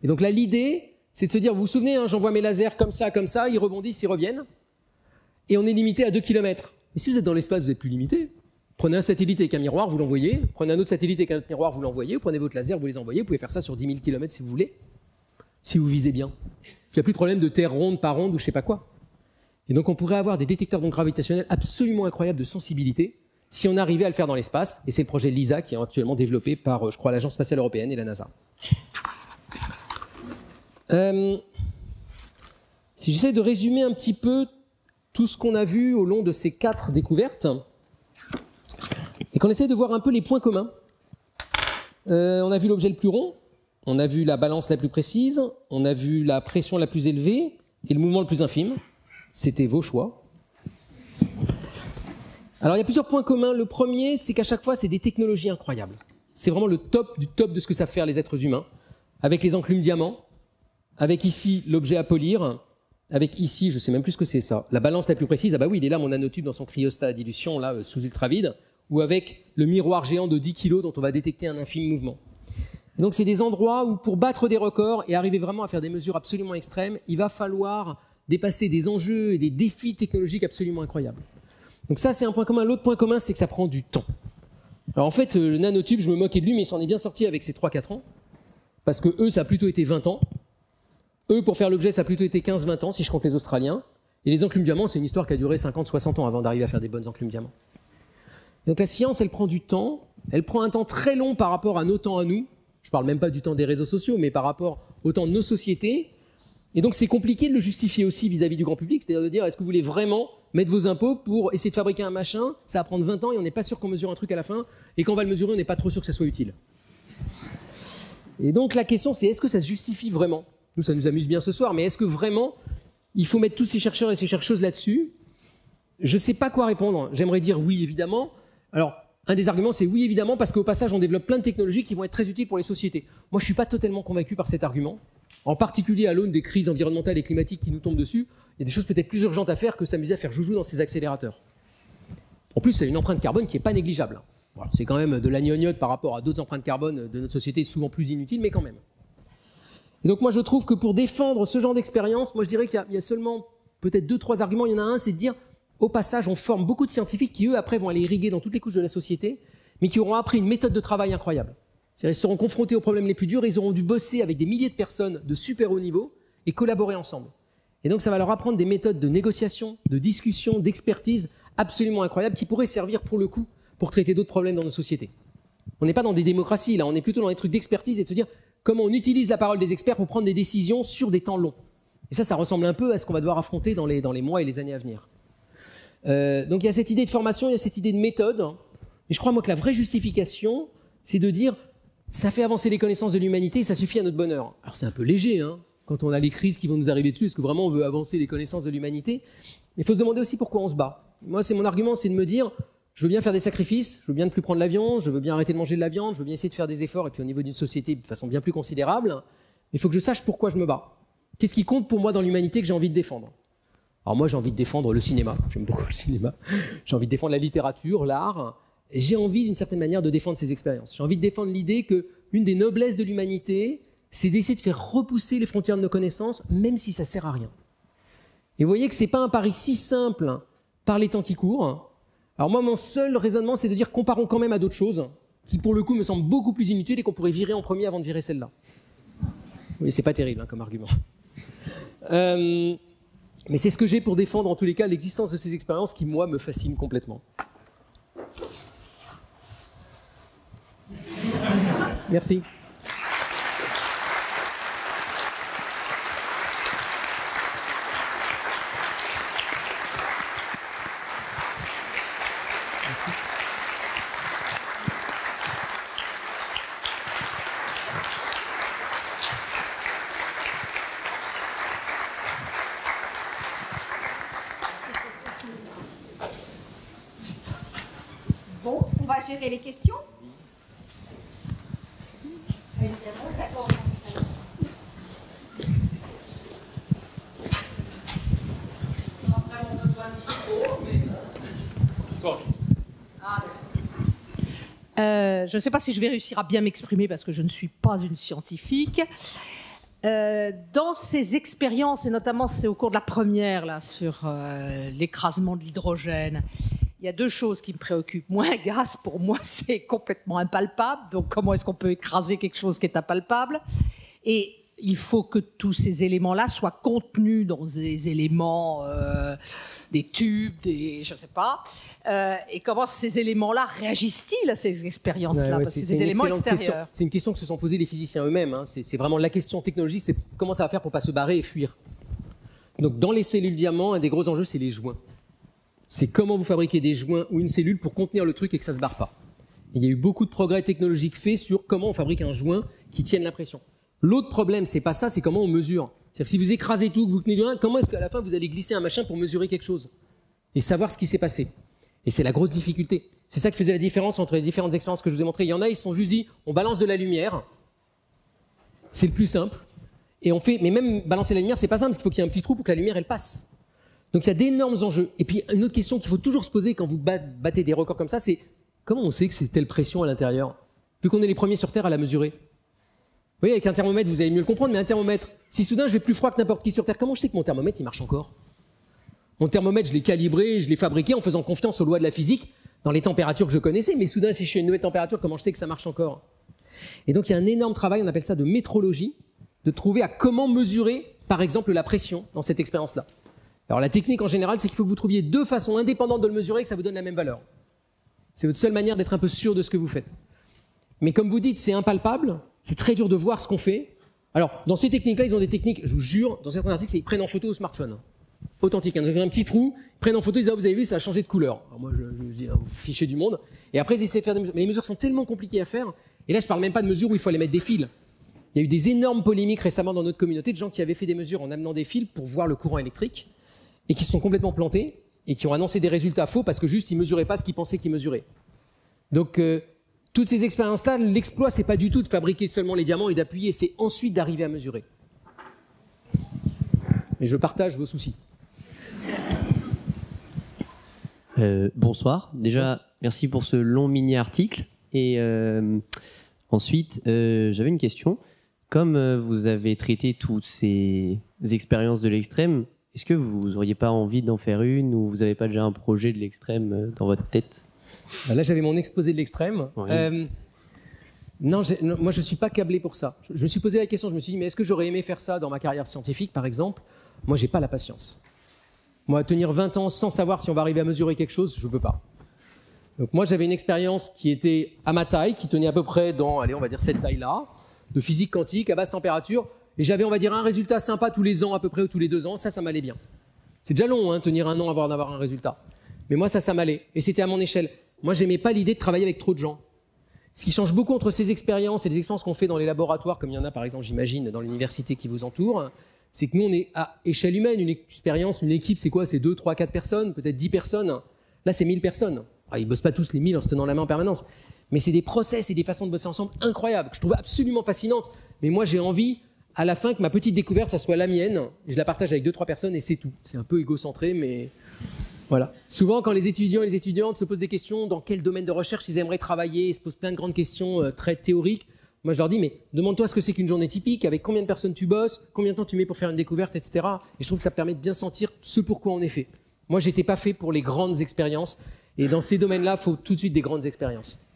Et donc là, l'idée, c'est de se dire, vous vous souvenez, hein, j'envoie mes lasers comme ça, ils rebondissent, ils reviennent, et on est limité à 2 km. Mais si vous êtes dans l'espace, vous êtes plus limité. Prenez un satellite avec un miroir, vous l'envoyez. Prenez un autre satellite avec un autre miroir, vous l'envoyez. Prenez votre laser, vous les envoyez. Vous pouvez faire ça sur 10 000 km si vous voulez, si vous visez bien. Il n'y a plus de problème de terre ronde par ronde ou je sais pas quoi. Et donc on pourrait avoir des détecteurs d'ondes gravitationnelles absolument incroyables de sensibilité si on arrivait à le faire dans l'espace. Et c'est le projet LISA qui est actuellement développé par, je crois, l'Agence spatiale européenne et la NASA. Si j'essaie de résumer un petit peu tout ce qu'on a vu au long de ces 4 découvertes, et qu'on essaie de voir un peu les points communs. On a vu l'objet le plus rond, on a vu la balance la plus précise, on a vu la pression la plus élevée et le mouvement le plus infime. C'était vos choix. Alors il y a plusieurs points communs. Le premier, c'est qu'à chaque fois, c'est des technologies incroyables. C'est vraiment le top du top de ce que savent faire les êtres humains. Avec les enclumes diamants, avec ici l'objet à polir, avec ici, je sais même plus ce que c'est ça, la balance la plus précise, ah bah oui, il est là mon nanotube dans son cryostat à dilution, là, sous ultravide, ou avec le miroir géant de 10 kg dont on va détecter un infime mouvement. Et donc c'est des endroits où pour battre des records et arriver vraiment à faire des mesures absolument extrêmes, il va falloir dépasser des enjeux et des défis technologiques absolument incroyables. Donc ça c'est un point commun. L'autre point commun c'est que ça prend du temps. Alors en fait le nanotube, je me moquais de lui mais il s'en est bien sorti avec ses 3-4 ans, parce que eux ça a plutôt été 20 ans. Eux, pour faire l'objet, ça a plutôt été 15-20 ans, si je compte les Australiens. Et les enclumes diamants, c'est une histoire qui a duré 50-60 ans avant d'arriver à faire des bonnes enclumes diamants. Donc la science, elle prend du temps. Elle prend un temps très long par rapport à nos temps à nous. Je parle même pas du temps des réseaux sociaux, mais par rapport au temps de nos sociétés. Et donc c'est compliqué de le justifier aussi vis-à-vis du grand public. C'est-à-dire de dire, est-ce que vous voulez vraiment mettre vos impôts pour essayer de fabriquer un machin? Ça va prendre 20 ans et on n'est pas sûr qu'on mesure un truc à la fin. Et quand on va le mesurer, on n'est pas trop sûr que ça soit utile. Et donc la question, c'est est-ce que ça se justifie vraiment? Nous, ça nous amuse bien ce soir, mais est-ce que vraiment, il faut mettre tous ces chercheurs et ces chercheuses là-dessus? Je ne sais pas quoi répondre. J'aimerais dire oui, évidemment. Alors, un des arguments, c'est oui, évidemment, parce qu'au passage, on développe plein de technologies qui vont être très utiles pour les sociétés. Moi, je ne suis pas totalement convaincu par cet argument. En particulier à l'aune des crises environnementales et climatiques qui nous tombent dessus, il y a des choses peut-être plus urgentes à faire que s'amuser à faire joujou dans ces accélérateurs. En plus, c'est une empreinte carbone qui n'est pas négligeable. Voilà, c'est quand même de la gnognotte par rapport à d'autres empreintes carbone de notre société, souvent plus inutiles, mais quand même. Et donc moi je trouve que pour défendre ce genre d'expérience, moi je dirais qu'il y a seulement peut-être 2-3 arguments. Il y en a un, c'est de dire, au passage, on forme beaucoup de scientifiques qui, eux, après, vont aller irriguer dans toutes les couches de la société, mais qui auront appris une méthode de travail incroyable. C'est-à-dire, ils seront confrontés aux problèmes les plus durs, ils auront dû bosser avec des milliers de personnes de super haut niveau et collaborer ensemble. Et donc ça va leur apprendre des méthodes de négociation, de discussion, d'expertise absolument incroyables qui pourraient servir pour le coup pour traiter d'autres problèmes dans nos sociétés. On n'est pas dans des démocraties, là, on est plutôt dans des trucs d'expertise et de se dire comment on utilise la parole des experts pour prendre des décisions sur des temps longs. Et ça ressemble un peu à ce qu'on va devoir affronter dans les mois et les années à venir. Donc il y a cette idée de formation, il y a cette idée de méthode. Et je crois, moi, que la vraie justification, c'est de dire ça fait avancer les connaissances de l'humanité et ça suffit à notre bonheur. Alors c'est un peu léger, hein, quand on a les crises qui vont nous arriver dessus. Est-ce que vraiment on veut avancer les connaissances de l'humanité? Mais il faut se demander aussi pourquoi on se bat. Moi, c'est mon argument, c'est de me dire je veux bien faire des sacrifices, je veux bien ne plus prendre l'avion, je veux bien arrêter de manger de la viande, je veux bien essayer de faire des efforts, et puis au niveau d'une société de façon bien plus considérable, mais il faut que je sache pourquoi je me bats. Qu'est-ce qui compte pour moi dans l'humanité que j'ai envie de défendre? Alors moi, j'ai envie de défendre le cinéma, j'aime beaucoup le cinéma, j'ai envie de défendre la littérature, l'art, et j'ai envie d'une certaine manière de défendre ces expériences. J'ai envie de défendre l'idée qu'une des noblesses de l'humanité, c'est d'essayer de faire repousser les frontières de nos connaissances, même si ça sert à rien. Et vous voyez que c'est pas un pari si simple par les temps qui courent. Alors moi, mon seul raisonnement, c'est de dire comparons quand même à d'autres choses qui, pour le coup, me semblent beaucoup plus inutiles et qu'on pourrait virer en premier avant de virer celle-là. Oui, c'est pas terrible hein, comme argument. Mais c'est ce que j'ai pour défendre, en tous les cas, l'existence de ces expériences qui, moi, me fascinent complètement. Merci. Bon, on va gérer les questions. Évidemment, ça commence. Je ne sais pas si je vais réussir à bien m'exprimer parce que je ne suis pas une scientifique. Dans ces expériences, et notamment c'est au cours de la première là, sur l'écrasement de l'hydrogène, il y a deux choses qui me préoccupent. Moi, un gaz, pour moi, c'est complètement impalpable. Donc, comment est-ce qu'on peut écraser quelque chose qui est impalpable? Et il faut que tous ces éléments-là soient contenus dans des éléments, des tubes, je ne sais pas. Et comment ces éléments-là réagissent-ils à ces expériences-là? Parce que c'est des éléments extérieurs. C'est une question que se sont posées les physiciens eux-mêmes. Hein. C'est vraiment la question technologique, c'est comment ça va faire pour ne pas se barrer et fuir. Donc, dans les cellules diamants, un des gros enjeux, c'est les joints. C'est comment vous fabriquez des joints ou une cellule pour contenir le truc et que ça ne se barre pas. Et il y a eu beaucoup de progrès technologiques faits sur comment on fabrique un joint qui tienne la pression. L'autre problème, c'est pas ça, c'est comment on mesure. C'est-à-dire que si vous écrasez tout, que vous tenez rien, comment est-ce qu'à la fin vous allez glisser un machin pour mesurer quelque chose et savoir ce qui s'est passé? Et c'est la grosse difficulté. C'est ça qui faisait la différence entre les différentes expériences que je vous ai montrées. Il y en a, ils se sont juste dit, on balance de la lumière, c'est le plus simple. Et on fait, mais même balancer la lumière, c'est pas simple, parce qu'il faut qu'il y ait un petit trou pour que la lumière, elle passe. Donc il y a d'énormes enjeux. Et puis une autre question qu'il faut toujours se poser quand vous battez des records comme ça, c'est comment on sait que c'est telle pression à l'intérieur, vu qu'on est les premiers sur Terre à la mesurer? Vous voyez, avec un thermomètre, vous allez mieux le comprendre, mais un thermomètre, si soudain je vais plus froid que n'importe qui sur Terre, comment je sais que mon thermomètre, il marche encore? Mon thermomètre, je l'ai calibré, je l'ai fabriqué en faisant confiance aux lois de la physique, dans les températures que je connaissais, mais soudain, si je suis à une nouvelle température, comment je sais que ça marche encore? Et donc il y a un énorme travail, on appelle ça de métrologie, de trouver à comment mesurer, par exemple, la pression dans cette expérience-là. Alors la technique en général, c'est qu'il faut que vous trouviez deux façons indépendantes de le mesurer et que ça vous donne la même valeur. C'est votre seule manière d'être un peu sûr de ce que vous faites. Mais comme vous dites, c'est impalpable, c'est très dur de voir ce qu'on fait. Alors, dans ces techniques-là, ils ont des techniques, je vous jure, dans certains articles, c'est ils prennent en photo au smartphone. Authentique, hein. Ils ont un petit trou, ils prennent en photo, ils disent, ah, vous avez vu, ça a changé de couleur. Alors moi, je dis, vous fichez du monde. Et après, ils essaient de faire des mesures. Mais les mesures sont tellement compliquées à faire. Et là, je parle même pas de mesures où il faut aller mettre des fils. Il y a eu des énormes polémiques récemment dans notre communauté de gens qui avaient fait des mesures en amenant des fils pour voir le courant électrique et qui se sont complètement plantés et qui ont annoncé des résultats faux parce que juste ils mesuraient pas ce qu'ils pensaient qu'ils mesuraient. Donc toutes ces expériences-là, l'exploit c'est pas du tout de fabriquer seulement les diamants et d'appuyer, c'est ensuite d'arriver à mesurer. Et je partage vos soucis. Bonsoir. Déjà, merci pour ce long mini-article. Et ensuite, j'avais une question. Comme vous avez traité toutes ces expériences de l'extrême, est-ce que vous n'auriez pas envie d'en faire une ou vous n'avez pas déjà un projet de l'extrême dans votre tête? Là, j'avais mon exposé de l'extrême. Oui. Non, moi, je ne suis pas câblé pour ça. Je me suis posé la question, je me suis dit, mais est-ce que j'aurais aimé faire ça dans ma carrière scientifique, par exemple? Moi, je n'ai pas la patience. Moi, tenir 20 ans sans savoir si on va arriver à mesurer quelque chose, je ne peux pas. Donc moi, j'avais une expérience qui était à ma taille, qui tenait à peu près dans, allez, on va dire cette taille-là, de physique quantique à basse température, et j'avais, on va dire, un résultat sympa tous les ans, à peu près, ou tous les 2 ans, ça m'allait bien. C'est déjà long, hein, tenir 1 an avant d'avoir un résultat. Mais moi, ça m'allait, et c'était à mon échelle. Moi, j'aimais pas l'idée de travailler avec trop de gens. Ce qui change beaucoup entre ces expériences et les expériences qu'on fait dans les laboratoires, comme il y en a, par exemple, j'imagine, dans l'université qui vous entoure, c'est que nous, on est à échelle humaine. Une expérience, une équipe, c'est quoi? C'est 2, 3, 4 personnes, peut-être 10 personnes. Là, c'est 1000 personnes. Alors, ils bossent pas tous les 1000 en se tenant la main en permanence. Mais c'est des process et des façons de bosser ensemble incroyables, que je trouve absolument fascinantes. Mais moi, j'ai envie, à la fin, que ma petite découverte, ça soit la mienne, et je la partage avec 2, 3 personnes, et c'est tout. C'est un peu égocentré, mais voilà. Souvent, quand les étudiants et les étudiantes se posent des questions dans quel domaine de recherche ils aimeraient travailler, ils se posent plein de grandes questions très théoriques, moi, je leur dis, mais demande-toi ce que c'est qu'une journée typique, avec combien de personnes tu bosses, combien de temps tu mets pour faire une découverte, etc. Et je trouve que ça permet de bien sentir ce pourquoi on est fait. Moi, j'étais pas fait pour les grandes expériences. Et dans ces domaines-là, il faut tout de suite des grandes expériences.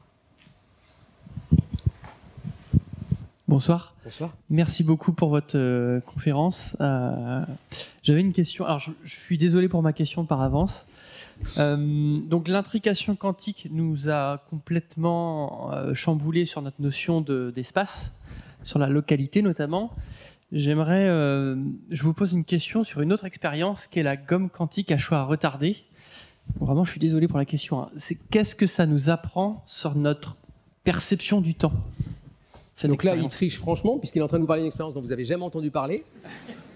Bonsoir. Bonsoir. Merci beaucoup pour votre conférence. J'avais une question. Alors, je suis désolé pour ma question par avance. Donc, l'intrication quantique nous a complètement chamboulé sur notre notion d'espace, sur la localité notamment. Je vous pose une question sur une autre expérience qui est la gomme quantique à choix retardé. Vraiment, je suis désolé pour la question. Qu'est-ce que ça nous apprend sur notre perception du temps? Donc là, il triche franchement, puisqu'il est en train de vous parler d'une expérience dont vous n'avez jamais entendu parler,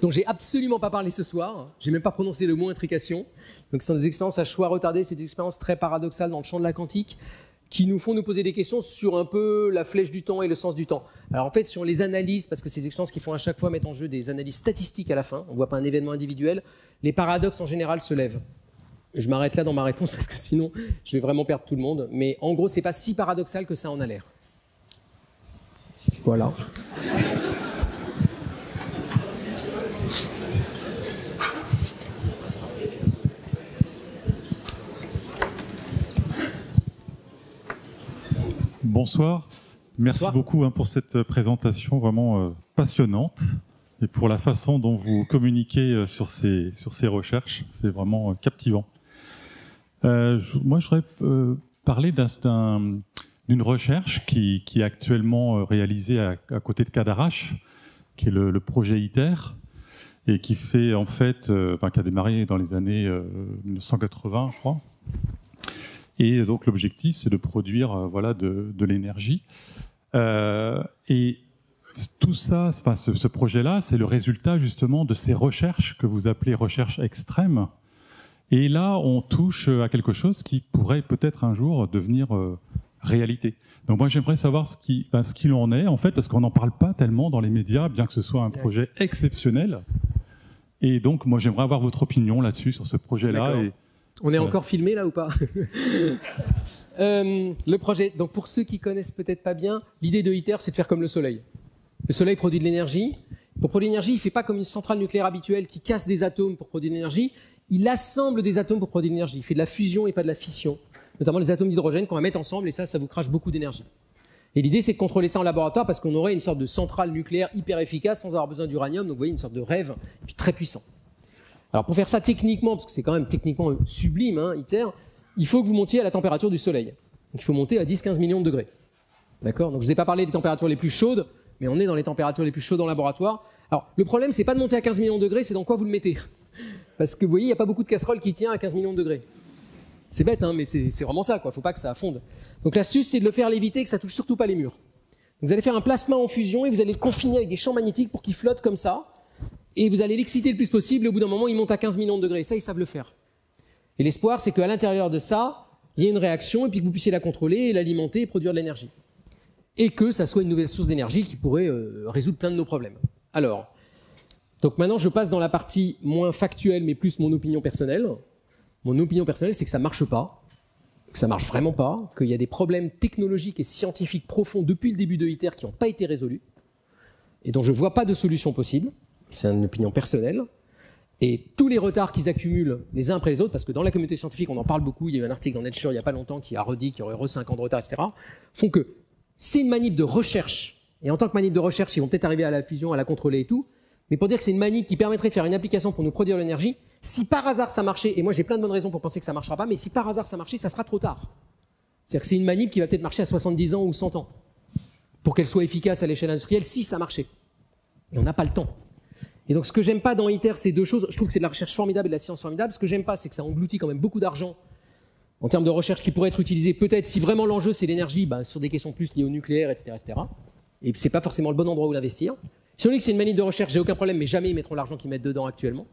dont j'ai absolument pas parlé ce soir. J'ai même pas prononcé le mot intrication. Donc, ce sont des expériences à choix retardé. C'est des expériences très paradoxales dans le champ de la quantique qui nous font nous poser des questions sur un peu la flèche du temps et le sens du temps. Alors en fait, si on les analyse, parce que ces expériences qui font à chaque fois mettre en jeu des analyses statistiques à la fin, on ne voit pas un événement individuel, les paradoxes en général se lèvent. Je m'arrête là dans ma réponse parce que sinon, je vais vraiment perdre tout le monde. Mais en gros, c'est pas si paradoxal que ça en a l'air. Voilà. Bonsoir. Merci beaucoup pour cette présentation vraiment passionnante et pour la façon dont vous communiquez sur ces recherches. C'est vraiment captivant. Moi, je voudrais parler d'une recherche qui est actuellement réalisée à côté de Cadarache, qui est le projet ITER, et qui fait en fait, qui a démarré dans les années 1980, je crois. Et donc l'objectif, c'est de produire voilà, de l'énergie. Et tout ça, enfin, ce projet-là, c'est le résultat justement de ces recherches que vous appelez recherches extrêmes. Et là, on touche à quelque chose qui pourrait peut-être un jour devenir réalité. Donc moi, j'aimerais savoir ce qu'il en est, en fait, parce qu'on n'en parle pas tellement dans les médias, bien que ce soit un projet exceptionnel. Et donc, moi, j'aimerais avoir votre opinion là-dessus, sur ce projet-là. Et, on est encore filmé là ou pas? Le projet, donc pour ceux qui connaissent peut-être pas bien, l'idée de ITER, c'est de faire comme le Soleil. Le Soleil produit de l'énergie. Pour produire de l'énergie, il ne fait pas comme une centrale nucléaire habituelle qui casse des atomes pour produire de l'énergie. Il assemble des atomes pour produire de l'énergie. Il fait de la fusion et pas de la fission. Notamment les atomes d'hydrogène qu'on va mettre ensemble, et ça vous crache beaucoup d'énergie. Et l'idée, c'est de contrôler ça en laboratoire parce qu'on aurait une sorte de centrale nucléaire hyper efficace sans avoir besoin d'uranium. Donc vous voyez, une sorte de rêve, et puis très puissant. Alors pour faire ça techniquement, parce que c'est quand même techniquement sublime, hein, ITER, il faut que vous montiez à la température du Soleil. Donc il faut monter à 10-15 millions de degrés. D'accord? Donc je ne vous ai pas parlé des températures les plus chaudes, mais on est dans les températures les plus chaudes en laboratoire. Alors le problème, c'est pas de monter à 15 millions de degrés, c'est dans quoi vous le mettez. Parce que vous voyez, il n'y a pas beaucoup de casseroles qui tient à 15 millions de degrés. C'est bête, hein, mais c'est vraiment ça, quoi. Faut pas que ça fonde. Donc l'astuce, c'est de le faire léviter, que ça touche surtout pas les murs. Donc, vous allez faire un plasma en fusion et vous allez le confiner avec des champs magnétiques pour qu'il flotte comme ça. Et vous allez l'exciter le plus possible. Et au bout d'un moment, il monte à 15 millions de degrés. Ça, ils savent le faire. Et l'espoir, c'est qu'à l'intérieur de ça, il y ait une réaction et puis que vous puissiez la contrôler et l'alimenter et produire de l'énergie. Et que ça soit une nouvelle source d'énergie qui pourrait résoudre plein de nos problèmes. Alors, donc maintenant, je passe dans la partie moins factuelle, mais plus mon opinion personnelle. Mon opinion personnelle, c'est que ça marche pas, que ça marche vraiment pas, qu'il y a des problèmes technologiques et scientifiques profonds depuis le début de ITER qui n'ont pas été résolus, et dont je vois pas de solution possible. C'est une opinion personnelle. Et tous les retards qu'ils accumulent les uns après les autres, parce que dans la communauté scientifique, on en parle beaucoup, il y a eu un article dans Nature il n'y a pas longtemps qui a redit qu'il y aurait 5 ans de retard, etc., font que c'est une manip de recherche, et en tant que manip de recherche, ils vont peut-être arriver à la fusion, à la contrôler et tout, mais pour dire que c'est une manip qui permettrait de faire une application pour nous produire de l'énergie, si par hasard ça marchait, et moi j'ai plein de bonnes raisons pour penser que ça ne marchera pas, mais si par hasard ça marchait, ça sera trop tard. C'est-à-dire que c'est une manip qui va peut-être marcher à 70 ans ou 100 ans, pour qu'elle soit efficace à l'échelle industrielle, si ça marchait. Et on n'a pas le temps. Et donc ce que j'aime pas dans ITER, c'est deux choses. Je trouve que c'est de la recherche formidable et de la science formidable. Ce que j'aime pas, c'est que ça engloutit quand même beaucoup d'argent en termes de recherche qui pourrait être utilisé peut-être si vraiment l'enjeu c'est l'énergie, sur des questions plus liées au nucléaire, etc., etc. Et c'est pas forcément le bon endroit où l'investir. Si on dit que c'est une manip de recherche, j'ai aucun problème, mais jamais ils mettront l'argent qu'ils mettent dedans actuellement.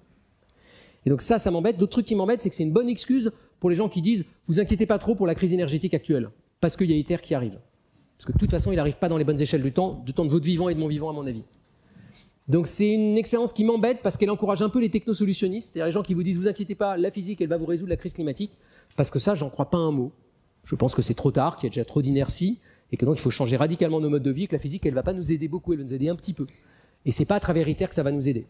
Et donc ça m'embête. D'autres trucs qui m'embêtent, c'est que c'est une bonne excuse pour les gens qui disent « vous inquiétez pas trop pour la crise énergétique actuelle, parce qu'il y a ITER qui arrive ». Parce que de toute façon, il n'arrive pas dans les bonnes échelles du temps de votre vivant et de mon vivant, à mon avis. Donc c'est une expérience qui m'embête parce qu'elle encourage un peu les technosolutionnistes, c'est-à-dire les gens qui vous disent « vous inquiétez pas, la physique, elle va vous résoudre la crise climatique », parce que ça, j'en crois pas un mot. Je pense que c'est trop tard, qu'il y a déjà trop d'inertie, et que donc il faut changer radicalement nos modes de vie, et que la physique, elle va pas nous aider beaucoup, elle va nous aider un petit peu. Et c'est pas à travers ITER que ça va nous aider.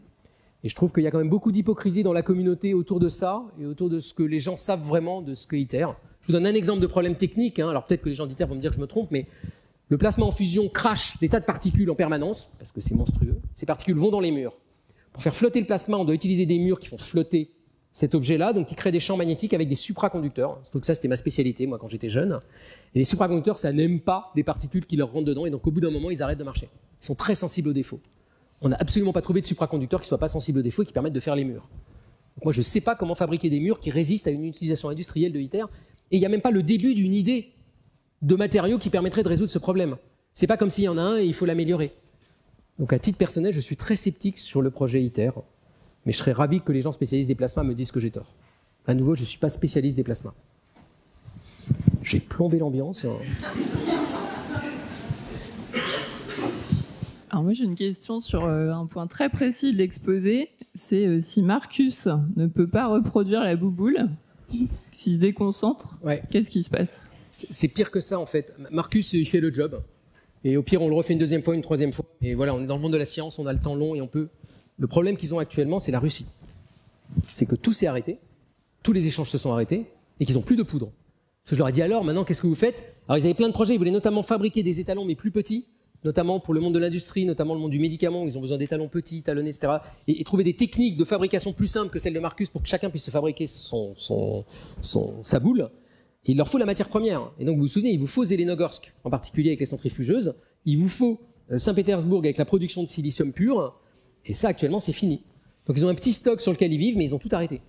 Et je trouve qu'il y a quand même beaucoup d'hypocrisie dans la communauté autour de ça, et autour de ce que les gens savent vraiment de ce que ITER. Je vous donne un exemple de problème technique, alors peut-être que les gens d'ITER vont me dire que je me trompe, mais le plasma en fusion crache des tas de particules en permanence, parce que c'est monstrueux. Ces particules vont dans les murs. Pour faire flotter le plasma, on doit utiliser des murs qui font flotter cet objet-là, donc qui créent des champs magnétiques avec des supraconducteurs. Donc ça, c'était ma spécialité, moi, quand j'étais jeune. Et les supraconducteurs, ça n'aime pas des particules qui leur rentrent dedans, et donc au bout d'un moment, ils arrêtent de marcher. Ils sont très sensibles aux défauts. On n'a absolument pas trouvé de supraconducteurs qui ne soient pas sensibles aux défauts et qui permettent de faire les murs. Donc moi, je ne sais pas comment fabriquer des murs qui résistent à une utilisation industrielle de ITER, et il n'y a même pas le début d'une idée de matériaux qui permettrait de résoudre ce problème. C'est pas comme s'il y en a un et il faut l'améliorer. Donc à titre personnel, je suis très sceptique sur le projet ITER, mais je serais ravi que les gens spécialistes des plasmas me disent que j'ai tort. À nouveau, je ne suis pas spécialiste des plasmas. J'ai plombé l'ambiance. Alors moi j'ai une question sur un point très précis de l'exposé, c'est si Marcus ne peut pas reproduire la bouboule, s'il se déconcentre, qu'est-ce qui se passe? C'est pire que ça en fait. Marcus il fait le job, et au pire on le refait une deuxième fois, une troisième fois, et voilà, on est dans le monde de la science, on a le temps long et on peut... Le problème qu'ils ont actuellement, c'est la Russie. C'est que tout s'est arrêté, tous les échanges se sont arrêtés, et qu'ils n'ont plus de poudre. Parce que je leur ai dit alors, maintenant qu'est-ce que vous faites? Alors ils avaient plein de projets, ils voulaient notamment fabriquer des étalons mais plus petits, notamment pour le monde de l'industrie, notamment le monde du médicament, où ils ont besoin d'étalons petits, talonnés, etc. Et trouver des techniques de fabrication plus simples que celles de Marcus pour que chacun puisse se fabriquer sa boule. Et il leur faut la matière première. Et donc vous vous souvenez, il vous faut Zelenogorsk, en particulier avec les centrifugeuses, il vous faut Saint-Pétersbourg avec la production de silicium pur, et ça actuellement c'est fini. Donc ils ont un petit stock sur lequel ils vivent, mais ils ont tout arrêté.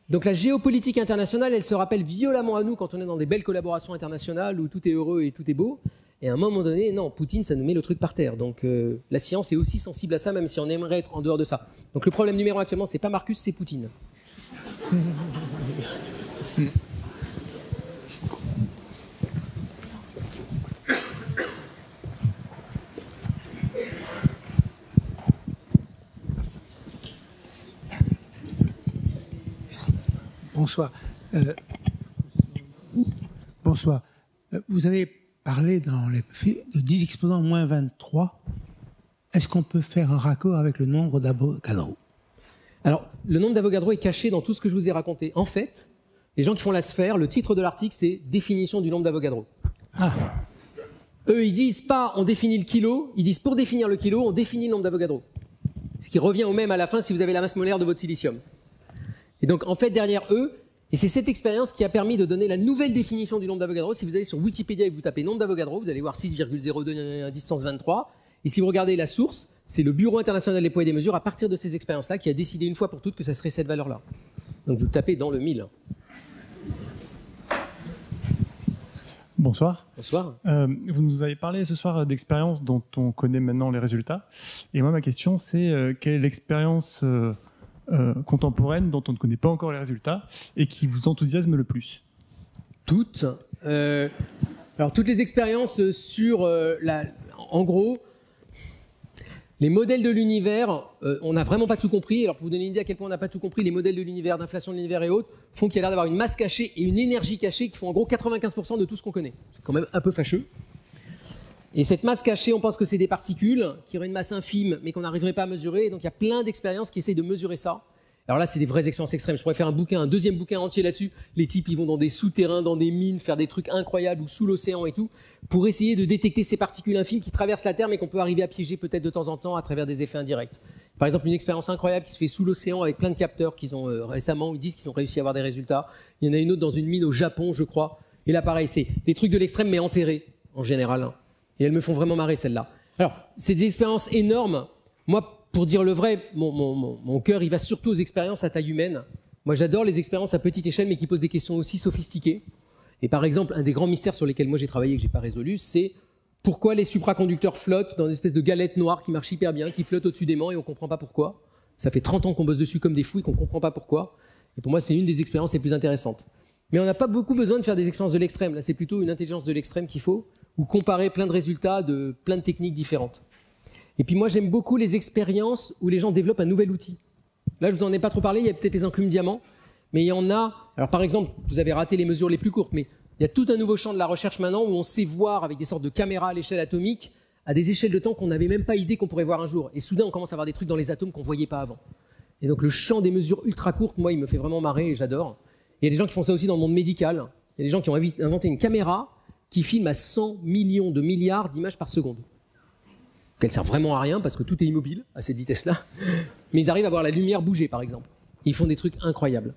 Donc la géopolitique internationale, elle se rappelle violemment à nous quand on est dans des belles collaborations internationales où tout est heureux et tout est beau. Et à un moment donné, non, Poutine, ça nous met le truc par terre. Donc la science est aussi sensible à ça, même si on aimerait être en dehors de ça. Donc le problème numéro 1 actuellement, c'est pas Marcus, c'est Poutine. Bonsoir. Bonsoir. Vous avez parlé dans les faits de 10 exposants moins 23. Est-ce qu'on peut faire un raccord avec le nombre d'Avogadro? Alors, le nombre d'Avogadro est caché dans tout ce que je vous ai raconté. En fait, les gens qui font la sphère, le titre de l'article, c'est « Définition du nombre d'Avogadro ». Ah. Eux, ils disent pas « on définit le kilo », ils disent « pour définir le kilo, on définit le nombre d'Avogadro ». Ce qui revient au même à la fin si vous avez la masse molaire de votre silicium. Et donc, en fait, derrière eux, et c'est cette expérience qui a permis de donner la nouvelle définition du nombre d'Avogadro. Si vous allez sur Wikipédia et que vous tapez nombre d'Avogadro, vous allez voir 6,02 distance 23. Et si vous regardez la source, c'est le Bureau international des poids et des mesures, à partir de ces expériences-là, qui a décidé une fois pour toutes que ça serait cette valeur-là. Donc vous tapez dans le 1000. Bonsoir. Bonsoir. Vous nous avez parlé ce soir d'expériences dont on connaît maintenant les résultats. Et moi, ma question, c'est quelle est l'expérience contemporaine dont on ne connaît pas encore les résultats et qui vous enthousiasme le plus? Toutes. Alors, toutes les expériences sur en gros, les modèles de l'univers, on n'a vraiment pas tout compris. Alors, pour vous donner une idée à quel point on n'a pas tout compris, les modèles de l'univers, d'inflation de l'univers et autres, font qu'il y a l'air d'avoir une masse cachée et une énergie cachée qui font en gros 95% de tout ce qu'on connaît. C'est quand même un peu fâcheux. Et cette masse cachée, on pense que c'est des particules qui auraient une masse infime, mais qu'on n'arriverait pas à mesurer. Et donc, il y a plein d'expériences qui essayent de mesurer ça. Alors là, c'est des vraies expériences extrêmes. Je pourrais faire un deuxième bouquin entier là-dessus. Les types, ils vont dans des souterrains, dans des mines, faire des trucs incroyables ou sous l'océan et tout, pour essayer de détecter ces particules infimes qui traversent la Terre, mais qu'on peut arriver à piéger peut-être de temps en temps à travers des effets indirects. Par exemple, une expérience incroyable qui se fait sous l'océan avec plein de capteurs qu'ils ont récemment, ils disent qu'ils ont réussi à avoir des résultats. Il y en a une autre dans une mine au Japon, je crois. Et là, pareil, c'est des trucs de l'extrême, mais enterrés, en général. Et elles me font vraiment marrer, celles-là. Alors, c'est des expériences énormes. Moi, pour dire le vrai, mon cœur, il va surtout aux expériences à taille humaine. Moi, j'adore les expériences à petite échelle, mais qui posent des questions aussi sophistiquées. Et par exemple, un des grands mystères sur lesquels moi j'ai travaillé et que j'ai pas résolu, c'est pourquoi les supraconducteurs flottent dans une espèce de galette noire qui marche hyper bien, qui flotte au-dessus des mants et on comprend pas pourquoi. Ça fait 30 ans qu'on bosse dessus comme des fous et qu'on comprend pas pourquoi. Et pour moi, c'est une des expériences les plus intéressantes. Mais on n'a pas beaucoup besoin de faire des expériences de l'extrême. Là, c'est plutôt une intelligence de l'extrême qu'il faut, ou comparer plein de résultats de plein de techniques différentes. Et puis moi, j'aime beaucoup les expériences où les gens développent un nouvel outil. Là, je vous en ai pas trop parlé, il y a peut-être les enclumes diamants, mais il y en a... Alors par exemple, vous avez raté les mesures les plus courtes, mais il y a tout un nouveau champ de la recherche maintenant où on sait voir avec des sortes de caméras à l'échelle atomique, à des échelles de temps qu'on n'avait même pas idée qu'on pourrait voir un jour. Et soudain, on commence à voir des trucs dans les atomes qu'on ne voyait pas avant. Et donc le champ des mesures ultra courtes, moi, il me fait vraiment marrer et j'adore. Il y a des gens qui font ça aussi dans le monde médical. Il y a des gens qui ont inventé une caméra qui filme à 100 millions de milliards d'images par seconde. Elle sert vraiment à rien parce que tout est immobile à cette vitesse-là. Mais ils arrivent à voir la lumière bouger, par exemple. Ils font des trucs incroyables.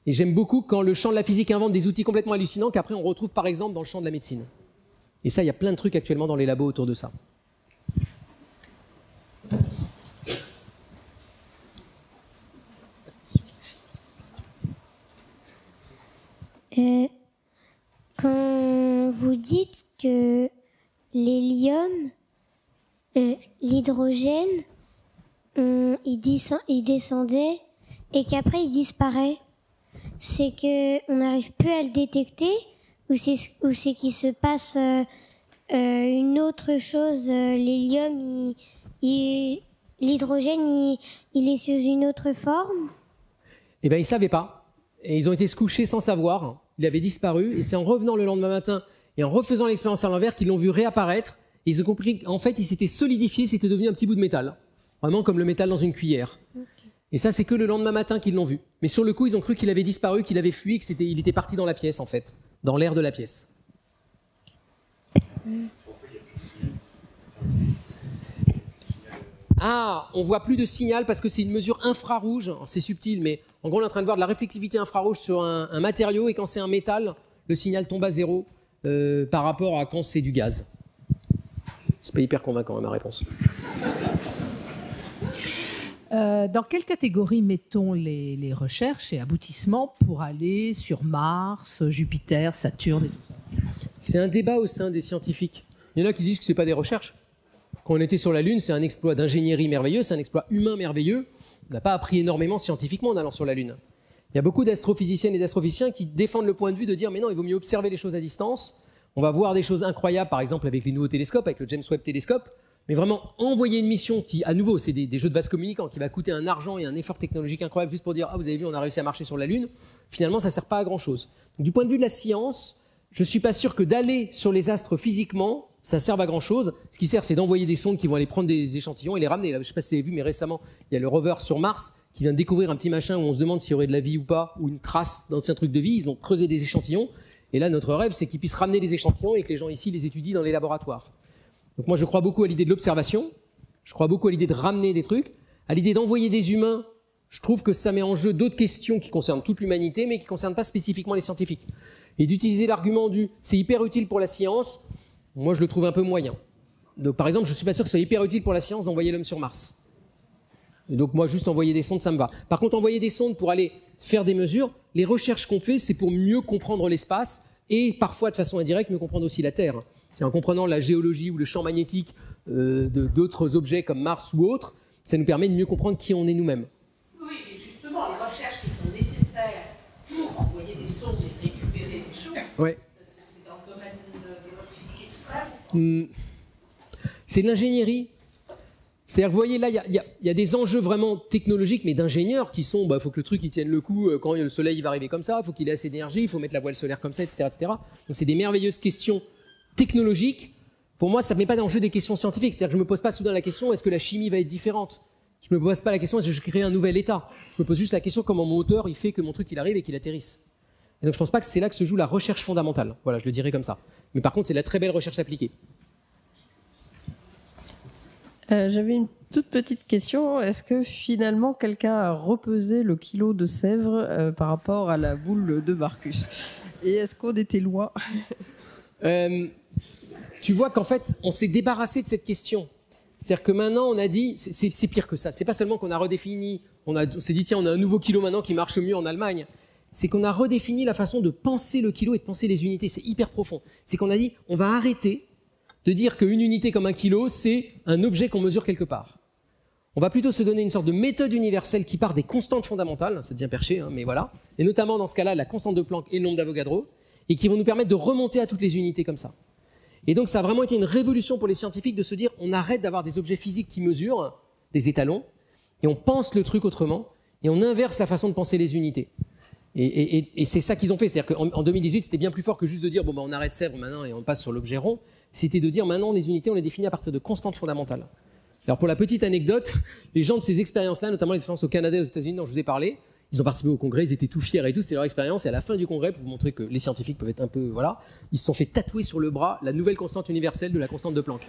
Et j'aime beaucoup quand le champ de la physique invente des outils complètement hallucinants qu'après on retrouve, par exemple, dans le champ de la médecine. Et ça, il y a plein de trucs actuellement dans les labos autour de ça. Quand vous dites que l'hélium, l'hydrogène, il descendait et qu'après il disparaît, c'est qu'on n'arrive plus à le détecter ou c'est qu'il se passe une autre chose? L'hélium, l'hydrogène, il est sous une autre forme? Eh bien, ils ne savaient pas. Et ils ont été se coucher sans savoir. Il avait disparu. Et c'est en revenant le lendemain matin et en refaisant l'expérience à l'envers qu'ils l'ont vu réapparaître. Et ils ont compris qu'en fait, il s'était solidifié, c'était devenu un petit bout de métal. Vraiment comme le métal dans une cuillère. Okay. Et ça, c'est que le lendemain matin qu'ils l'ont vu. Mais sur le coup, ils ont cru qu'il avait disparu, qu'il avait fui, qu'il était parti dans la pièce, en fait. Dans l'air de la pièce. Ah, on voit plus de signal parce que c'est une mesure infrarouge. C'est subtil, mais en gros, on est en train de voir de la réflectivité infrarouge sur un matériau, et quand c'est un métal, le signal tombe à zéro par rapport à quand c'est du gaz. C'est pas hyper convaincant, ma réponse. Dans quelle catégorie mettons les recherches et aboutissements pour aller sur Mars, Jupiter, Saturne et tout ça? C'est un débat au sein des scientifiques. Il y en a qui disent que ce n'est pas des recherches. Quand on était sur la Lune, c'est un exploit d'ingénierie merveilleux, c'est un exploit humain merveilleux. On n'a pas appris énormément scientifiquement en allant sur la Lune. Il y a beaucoup d'astrophysiciennes et d'astrophysiciens qui défendent le point de vue de dire mais non, il vaut mieux observer les choses à distance. On va voir des choses incroyables, par exemple avec les nouveaux télescopes, avec le James Webb Télescope. Mais vraiment, envoyer une mission qui, à nouveau, c'est des jeux de vases communicants, qui va coûter un argent et un effort technologique incroyable juste pour dire « Ah, vous avez vu, on a réussi à marcher sur la Lune », finalement, ça ne sert pas à grand-chose. Du point de vue de la science, je ne suis pas sûr que d'aller sur les astres physiquement, ça serve à grand-chose. Ce qui sert, c'est d'envoyer des sondes qui vont aller prendre des échantillons et les ramener. Là, je ne sais pas si vous avez vu, mais récemment, il y a le rover sur Mars qui vient de découvrir un petit machin où on se demande s'il y aurait de la vie ou pas, ou une trace d'anciens trucs de vie. Ils ont creusé des échantillons. Et là, notre rêve, c'est qu'ils puissent ramener des échantillons et que les gens ici les étudient dans les laboratoires. Donc moi, je crois beaucoup à l'idée de l'observation. Je crois beaucoup à l'idée de ramener des trucs. À l'idée d'envoyer des humains, je trouve que ça met en jeu d'autres questions qui concernent toute l'humanité, mais qui ne concernent pas spécifiquement les scientifiques. Et d'utiliser l'argument du « c'est hyper utile pour la science », moi, je le trouve un peu moyen. Donc, par exemple, je ne suis pas sûr que ce soit hyper utile pour la science d'envoyer l'homme sur Mars. Et donc, moi, juste envoyer des sondes, ça me va. Par contre, envoyer des sondes pour aller faire des mesures, les recherches qu'on fait, c'est pour mieux comprendre l'espace et parfois, de façon indirecte, mieux comprendre aussi la Terre. C'est en comprenant la géologie ou le champ magnétique d'autres objets comme Mars ou autres, ça nous permet de mieux comprendre qui on est nous-mêmes. Oui, mais justement, les recherches qui sont nécessaires pour envoyer des sondes et récupérer des choses, ouais. C'est dans le domaine de votre physique extrême. C'est de l'ingénierie. C'est-à-dire que vous voyez, là, il y a des enjeux vraiment technologiques, mais d'ingénieurs qui sont, il faut que le truc il tienne le coup quand le soleil va arriver comme ça, il faut qu'il ait assez d'énergie, il faut mettre la voile solaire comme ça, etc. etc. Donc c'est des merveilleuses questions technologiques. Pour moi, ça ne met pas en jeu des questions scientifiques. C'est-à-dire que je ne me pose pas soudain la question, est-ce que la chimie va être différente? Je ne me pose pas la question, est-ce que je crée un nouvel état? Je me pose juste la question, comment mon moteur il fait que mon truc il arrive et qu'il atterrisse. Et donc je ne pense pas que c'est là que se joue la recherche fondamentale. Voilà, je le dirais comme ça. Mais par contre, c'est la très belle recherche appliquée. J'avais une toute petite question. Est-ce que finalement quelqu'un a repesé le kilo de sèvres par rapport à la boule de Marcus? Et est-ce qu'on était loin? Tu vois qu'en fait, on s'est débarrassé de cette question. C'est-à-dire que maintenant, on a dit, c'est pire que ça. C'est pas seulement qu'on a redéfini, on s'est dit, tiens, on a un nouveau kilo maintenant qui marche mieux en Allemagne. C'est qu'on a redéfini la façon de penser le kilo et de penser les unités. C'est hyper profond. C'est qu'on a dit, on va arrêter de dire qu'une unité comme un kilo, c'est un objet qu'on mesure quelque part. On va plutôt se donner une sorte de méthode universelle qui part des constantes fondamentales, ça devient perché, hein, mais voilà, et notamment dans ce cas-là, la constante de Planck et le nombre d'Avogadro, et qui vont nous permettre de remonter à toutes les unités comme ça. Et donc ça a vraiment été une révolution pour les scientifiques de se dire, on arrête d'avoir des objets physiques qui mesurent, des étalons, et on pense le truc autrement, et on inverse la façon de penser les unités. Et c'est ça qu'ils ont fait, c'est-à-dire qu'en 2018, c'était bien plus fort que juste de dire, bon, on arrête Sèvres maintenant et on passe sur l'objet rond. C'était de dire, maintenant, les unités, on les définit à partir de constantes fondamentales. Alors, pour la petite anecdote, les gens de ces expériences-là, notamment les expériences au Canada et aux États-Unis dont je vous ai parlé, ils ont participé au congrès, ils étaient tout fiers et tout, c'était leur expérience. Et à la fin du congrès, pour vous montrer que les scientifiques peuvent être un peu, voilà, ils se sont fait tatouer sur le bras la nouvelle constante universelle de la constante de Planck.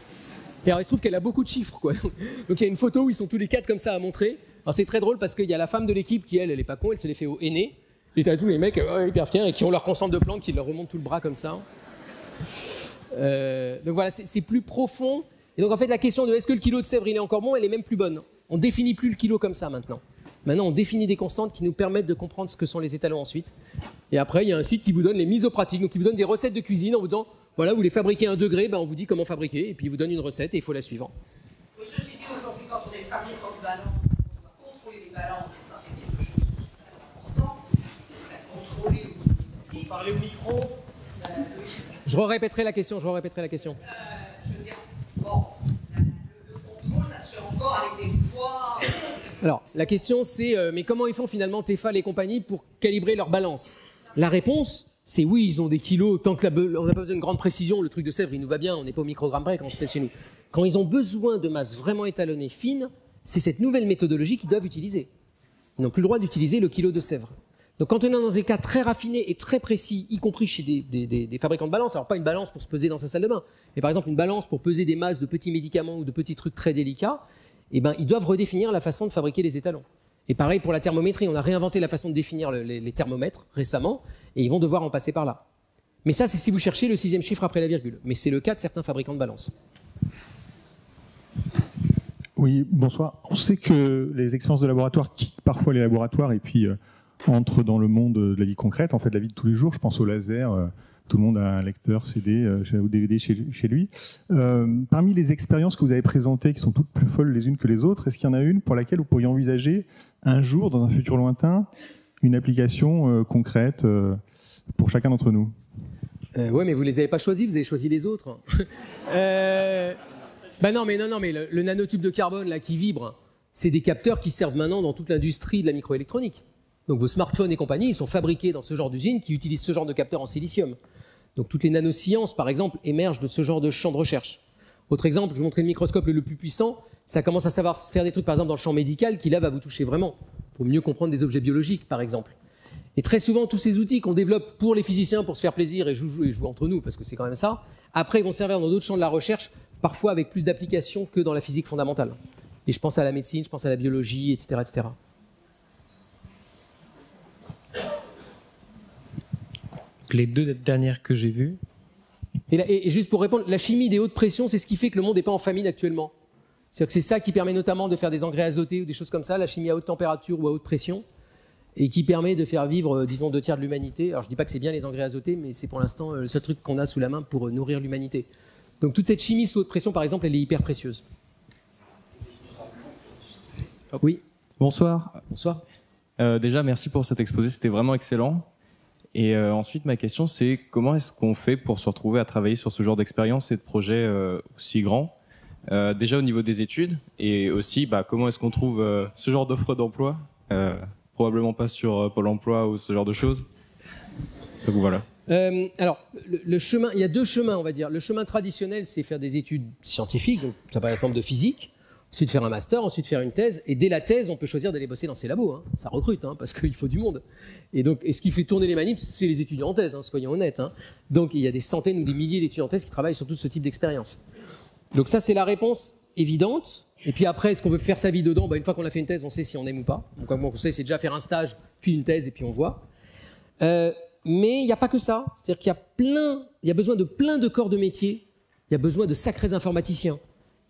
Et alors, il se trouve qu'elle a beaucoup de chiffres, quoi. Donc, il y a une photo où ils sont tous les quatre comme ça à montrer. Alors, c'est très drôle parce qu'il y a la femme de l'équipe qui, elle est pas con, elle se les fait au henné. Et t'as tous les mecs hyper fiers et qui ont leur constante de Planck qui leur remonte tout le bras comme ça. Donc voilà, c'est plus profond. Et donc en fait, la question de est-ce que le kilo de Sèvres il est encore bon, elle est même plus bonne. On définit plus le kilo comme ça maintenant. Maintenant, on définit des constantes qui nous permettent de comprendre ce que sont les étalons ensuite. Et après, il y a un site qui vous donne les mises au pratique. Donc il vous donne des recettes de cuisine en vous disant, voilà, vous voulez fabriquer un degré, ben on vous dit comment fabriquer, et puis il vous donne une recette et il faut la suivre. Ceci dit, aujourd'hui, quand on est fabricant de balance, on doit contrôler les balances, et ça c'est quelque chose de très important. Contrôler au parlez au micro. Je répéterai la question, Je veux dire, bon, le contrôle, ça se fait encore avec des poids. Alors, la question c'est, mais comment ils font finalement Tefal et compagnie pour calibrer leur balance? La réponse, c'est oui, ils ont des kilos, tant qu'on n'a pas besoin de grande précision, le truc de Sèvres, il nous va bien, on n'est pas au microgramme près quand on se fait chez nous. Quand ils ont besoin de masse vraiment étalonnée, fine, c'est cette nouvelle méthodologie qu'ils doivent utiliser. Ils n'ont plus le droit d'utiliser le kilo de Sèvres. Donc quand on est dans des cas très raffinés et très précis, y compris chez des fabricants de balance, alors pas une balance pour se peser dans sa salle de bain, mais par exemple une balance pour peser des masses de petits médicaments ou de petits trucs très délicats, eh ben, ils doivent redéfinir la façon de fabriquer les étalons. Et pareil pour la thermométrie, on a réinventé la façon de définir les thermomètres récemment, et ils vont devoir en passer par là. Mais ça, c'est si vous cherchez le 6e chiffre après la virgule. Mais c'est le cas de certains fabricants de balance. Oui, bonsoir. On sait que les expériences de laboratoire quittent parfois les laboratoires et puis entrent dans le monde de la vie concrète, en fait, de la vie de tous les jours. Je pense au laser. Tout le monde a un lecteur CD ou DVD chez lui. Parmi les expériences que vous avez présentées, qui sont toutes plus folles les unes que les autres, est-ce qu'il y en a une pour laquelle vous pourriez envisager un jour, dans un futur lointain, une application concrète pour chacun d'entre nous? Ouais, mais vous les avez pas choisis, vous avez choisi les autres. Non, mais le nanotube de carbone là qui vibre, c'est des capteurs qui servent maintenant dans toute l'industrie de la microélectronique. Donc vos smartphones et compagnie, ils sont fabriqués dans ce genre d'usine qui utilisent ce genre de capteurs en silicium. Donc toutes les nanosciences, par exemple, émergent de ce genre de champ de recherche. Autre exemple, je vous montrais le microscope le plus puissant, ça commence à savoir faire des trucs, par exemple, dans le champ médical, qui là va vous toucher vraiment, pour mieux comprendre des objets biologiques, par exemple. Et très souvent, tous ces outils qu'on développe pour les physiciens, pour se faire plaisir et jouer entre nous, parce que c'est quand même ça, après, ils vont servir dans d'autres champs de la recherche, parfois avec plus d'applications que dans la physique fondamentale. Et je pense à la médecine, je pense à la biologie, etc., etc. Les deux dernières que j'ai vues. Et juste pour répondre, la chimie des hautes pressions, c'est ce qui fait que le monde n'est pas en famine actuellement. C'est-à-dire que c'est ça qui permet notamment de faire des engrais azotés ou des choses comme ça, la chimie à haute température ou à haute pression, et qui permet de faire vivre, disons, 2/3 de l'humanité. Alors je ne dis pas que c'est bien les engrais azotés, mais c'est pour l'instant le seul truc qu'on a sous la main pour nourrir l'humanité. Donc toute cette chimie sous haute pression, par exemple, elle est hyper précieuse. Oui. Bonsoir. Bonsoir. Déjà, merci pour cet exposé, c'était vraiment excellent. Et ensuite, ma question, c'est comment est-ce qu'on fait pour se retrouver à travailler sur ce genre d'expérience et de projets aussi grands, déjà au niveau des études, et aussi comment est-ce qu'on trouve ce genre d'offre d'emploi, probablement pas sur Pôle emploi ou ce genre de choses. Donc voilà. Alors, le chemin, il y a deux chemins, on va dire. Le chemin traditionnel, c'est faire des études scientifiques, donc ça par exemple de physique, ensuite faire un master, ensuite faire une thèse, et dès la thèse, on peut choisir d'aller bosser dans ces labos. Hein. Ça recrute, hein, parce qu'il faut du monde. Et ce qui fait tourner les manips, c'est les étudiants en thèse, hein, soyons honnêtes. Hein. Donc il y a des centaines ou des milliers d'étudiants en thèse qui travaillent sur tout ce type d'expérience. Donc ça, c'est la réponse évidente. Et puis après, est-ce qu'on veut faire sa vie dedans? Une fois qu'on a fait une thèse, on sait si on aime ou pas. Donc mon conseil, c'est déjà faire un stage, puis une thèse, et puis on voit. Mais il n'y a pas que ça. C'est-à-dire qu'il y a besoin de plein de corps de métier. Il y a besoin de sacrés informaticiens.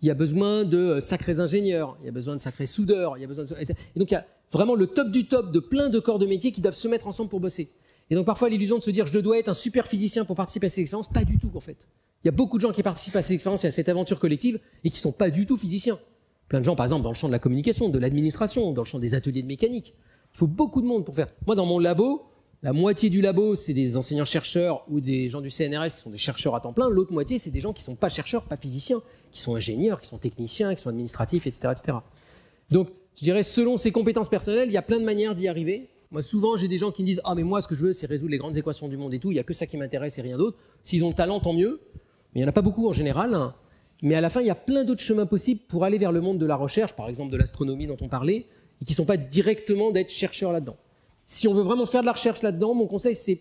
Il y a besoin de sacrés ingénieurs. Il y a besoin de sacrés soudeurs. Et donc il y a vraiment le top du top de plein de corps de métier qui doivent se mettre ensemble pour bosser. Et donc parfois l'illusion de se dire je dois être un super physicien pour participer à ces expériences, pas du tout en fait. Il y a beaucoup de gens qui participent à ces expériences et à cette aventure collective et qui ne sont pas du tout physiciens. Plein de gens par exemple dans le champ de la communication, de l'administration, dans le champ des ateliers de mécanique. Il faut beaucoup de monde pour faire. Moi dans mon labo, la moitié du labo, c'est des enseignants-chercheurs ou des gens du CNRS qui sont des chercheurs à temps plein. L'autre moitié, c'est des gens qui ne sont pas chercheurs, pas physiciens, qui sont ingénieurs, qui sont techniciens, qui sont administratifs, etc., etc. Donc, je dirais, selon ses compétences personnelles, il y a plein de manières d'y arriver. Moi, souvent, j'ai des gens qui me disent « Ah, mais moi, ce que je veux, c'est résoudre les grandes équations du monde et tout. Il n'y a que ça qui m'intéresse et rien d'autre. » S'ils ont le talent, tant mieux. Mais il n'y en a pas beaucoup en général. Hein. Mais à la fin, il y a plein d'autres chemins possibles pour aller vers le monde de la recherche, par exemple de l'astronomie dont on parlait, et qui ne sont pas directement d'être chercheurs là-dedans. Si on veut vraiment faire de la recherche là-dedans, mon conseil, c'est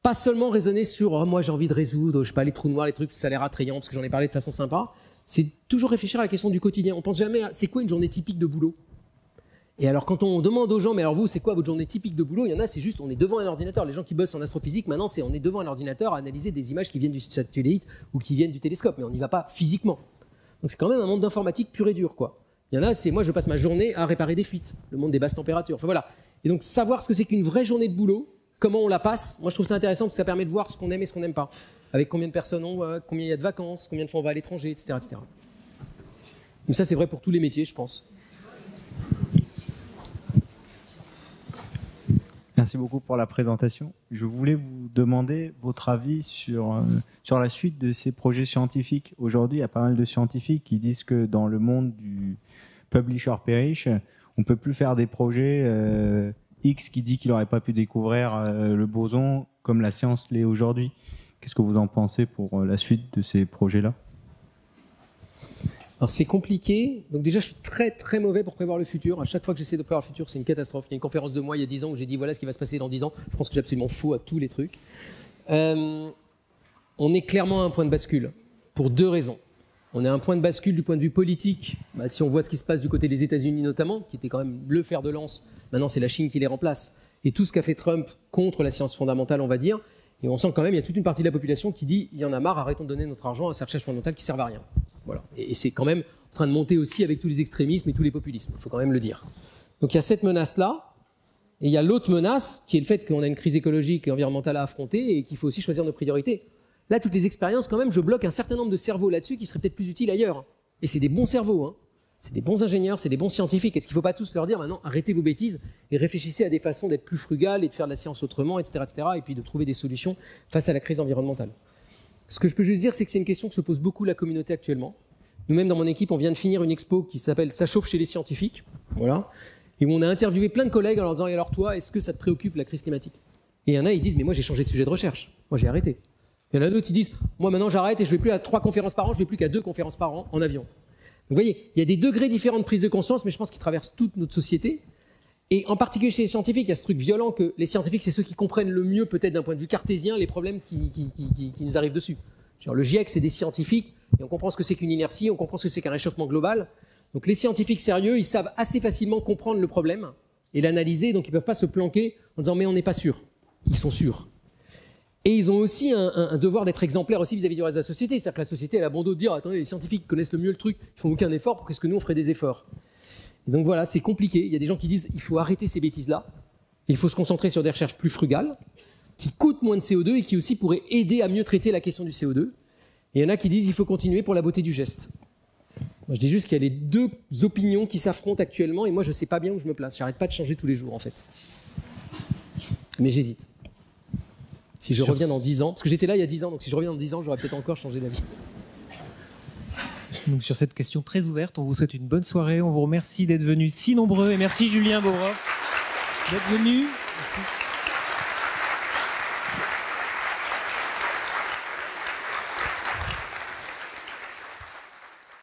pas seulement raisonner sur « Oh, moi, j'ai envie de résoudre, je sais pas, les trous noirs, les trucs, ça a l'air attrayant, parce que j'en ai parlé de façon sympa. » C'est toujours réfléchir à la question du quotidien. On pense jamais à « C'est quoi une journée typique de boulot ?» Et alors, quand on demande aux gens « Mais alors vous, c'est quoi votre journée typique de boulot ?» Il y en a, c'est juste, on est devant un ordinateur. Les gens qui bossent en astrophysique, maintenant, on est devant un ordinateur à analyser des images qui viennent du satellite ou qui viennent du télescope, mais on n'y va pas physiquement. Donc c'est quand même un monde d'informatique pur et dur, quoi. Il y en a, c'est moi, je passe ma journée à réparer des fuites, le monde des basses températures. Enfin voilà. Et donc, savoir ce que c'est qu'une vraie journée de boulot, comment on la passe, moi je trouve ça intéressant parce que ça permet de voir ce qu'on aime et ce qu'on n'aime pas. Avec combien de personnes combien il y a de vacances, combien de fois on va à l'étranger, etc., etc. Donc ça, c'est vrai pour tous les métiers, je pense. Merci beaucoup pour la présentation. Je voulais vous demander votre avis sur la suite de ces projets scientifiques. Aujourd'hui, il y a pas mal de scientifiques qui disent que dans le monde du publisher perish, on ne peut plus faire des projets X qui dit qu'il n'aurait pas pu découvrir le boson comme la science l'est aujourd'hui. Qu'est-ce que vous en pensez pour la suite de ces projets-là? Alors c'est compliqué. Donc déjà, je suis très très mauvais pour prévoir le futur. À chaque fois que j'essaie de prévoir le futur, c'est une catastrophe. Il y a une conférence de moi il y a 10 ans où j'ai dit voilà ce qui va se passer dans 10 ans. Je pense que j'ai absolument faux à tous les trucs. On est clairement à un point de bascule pour deux raisons. On est à un point de bascule du point de vue politique. Si on voit ce qui se passe du côté des États-Unis notamment, qui était quand même le fer de lance, maintenant c'est la Chine qui les remplace. Et tout ce qu'a fait Trump contre la science fondamentale, on va dire. Et on sent quand même, il y a toute une partie de la population qui dit il y en a marre, arrêtons de donner notre argent à cette recherche fondamentale qui ne sert à rien. Voilà. Et c'est quand même, en train de monter aussi avec tous les extrémismes et tous les populismes, il faut quand même le dire. Donc il y a cette menace-là, et il y a l'autre menace, qui est le fait qu'on a une crise écologique et environnementale à affronter, et qu'il faut aussi choisir nos priorités. Là, toutes les expériences, quand même, je bloque un certain nombre de cerveaux là-dessus qui seraient peut-être plus utiles ailleurs. Et c'est des bons cerveaux, hein. C'est des bons ingénieurs, c'est des bons scientifiques. Est-ce qu'il ne faut pas tous leur dire maintenant, arrêtez vos bêtises et réfléchissez à des façons d'être plus frugales et de faire de la science autrement, etc., et puis de trouver des solutions face à la crise environnementale. Ce que je peux juste dire, c'est que c'est une question que se pose beaucoup la communauté actuellement. Nous-mêmes, dans mon équipe, on vient de finir une expo qui s'appelle « Ça chauffe chez les scientifiques », voilà, et où on a interviewé plein de collègues en leur disant « Et alors toi, est-ce que ça te préoccupe la crise climatique ?» Et il y en a, ils disent « Mais moi, j'ai changé de sujet de recherche. Moi, j'ai arrêté. » Il y en a d'autres qui disent « Moi, maintenant, j'arrête et je ne vais plus à 3 conférences par an, je ne vais plus qu'à 2 conférences par an en avion. » Vous voyez, il y a des degrés différents de prise de conscience, mais je pense qu'ils traversent toute notre société. Et en particulier chez les scientifiques, il y a ce truc violent que les scientifiques, c'est ceux qui comprennent le mieux, peut-être d'un point de vue cartésien, les problèmes qui nous arrivent dessus. Genre, le GIEC, c'est des scientifiques, et on comprend ce que c'est qu'une inertie, on comprend ce que c'est qu'un réchauffement global. Donc les scientifiques sérieux, ils savent assez facilement comprendre le problème et l'analyser, donc ils ne peuvent pas se planquer en disant « mais on n'est pas sûr ». Ils sont sûrs. Et ils ont aussi un devoir d'être exemplaires aussi vis-à-vis du reste de la société. C'est-à-dire que la société, elle a bon dos de dire « attendez, les scientifiques connaissent le mieux le truc, ils font aucun effort, pourquoi est-ce que nous on ferait des efforts ?» Et donc voilà, c'est compliqué. Il y a des gens qui disent « il faut arrêter ces bêtises-là, il faut se concentrer sur des recherches plus frugales, qui coûtent moins de CO2 et qui aussi pourraient aider à mieux traiter la question du CO2. » Et il y en a qui disent « il faut continuer pour la beauté du geste ». Moi je dis juste qu'il y a les deux opinions qui s'affrontent actuellement et moi je ne sais pas bien où je me place. J'arrête pas de changer tous les jours en fait. Mais j'hésite. Si je reviens dans 10 ans, parce que j'étais là il y a 10 ans, donc si je reviens dans 10 ans, j'aurais peut-être encore changé d'avis. Donc sur cette question très ouverte, on vous souhaite une bonne soirée. On vous remercie d'être venus si nombreux et merci Julien Bobroff d'être venu. Merci.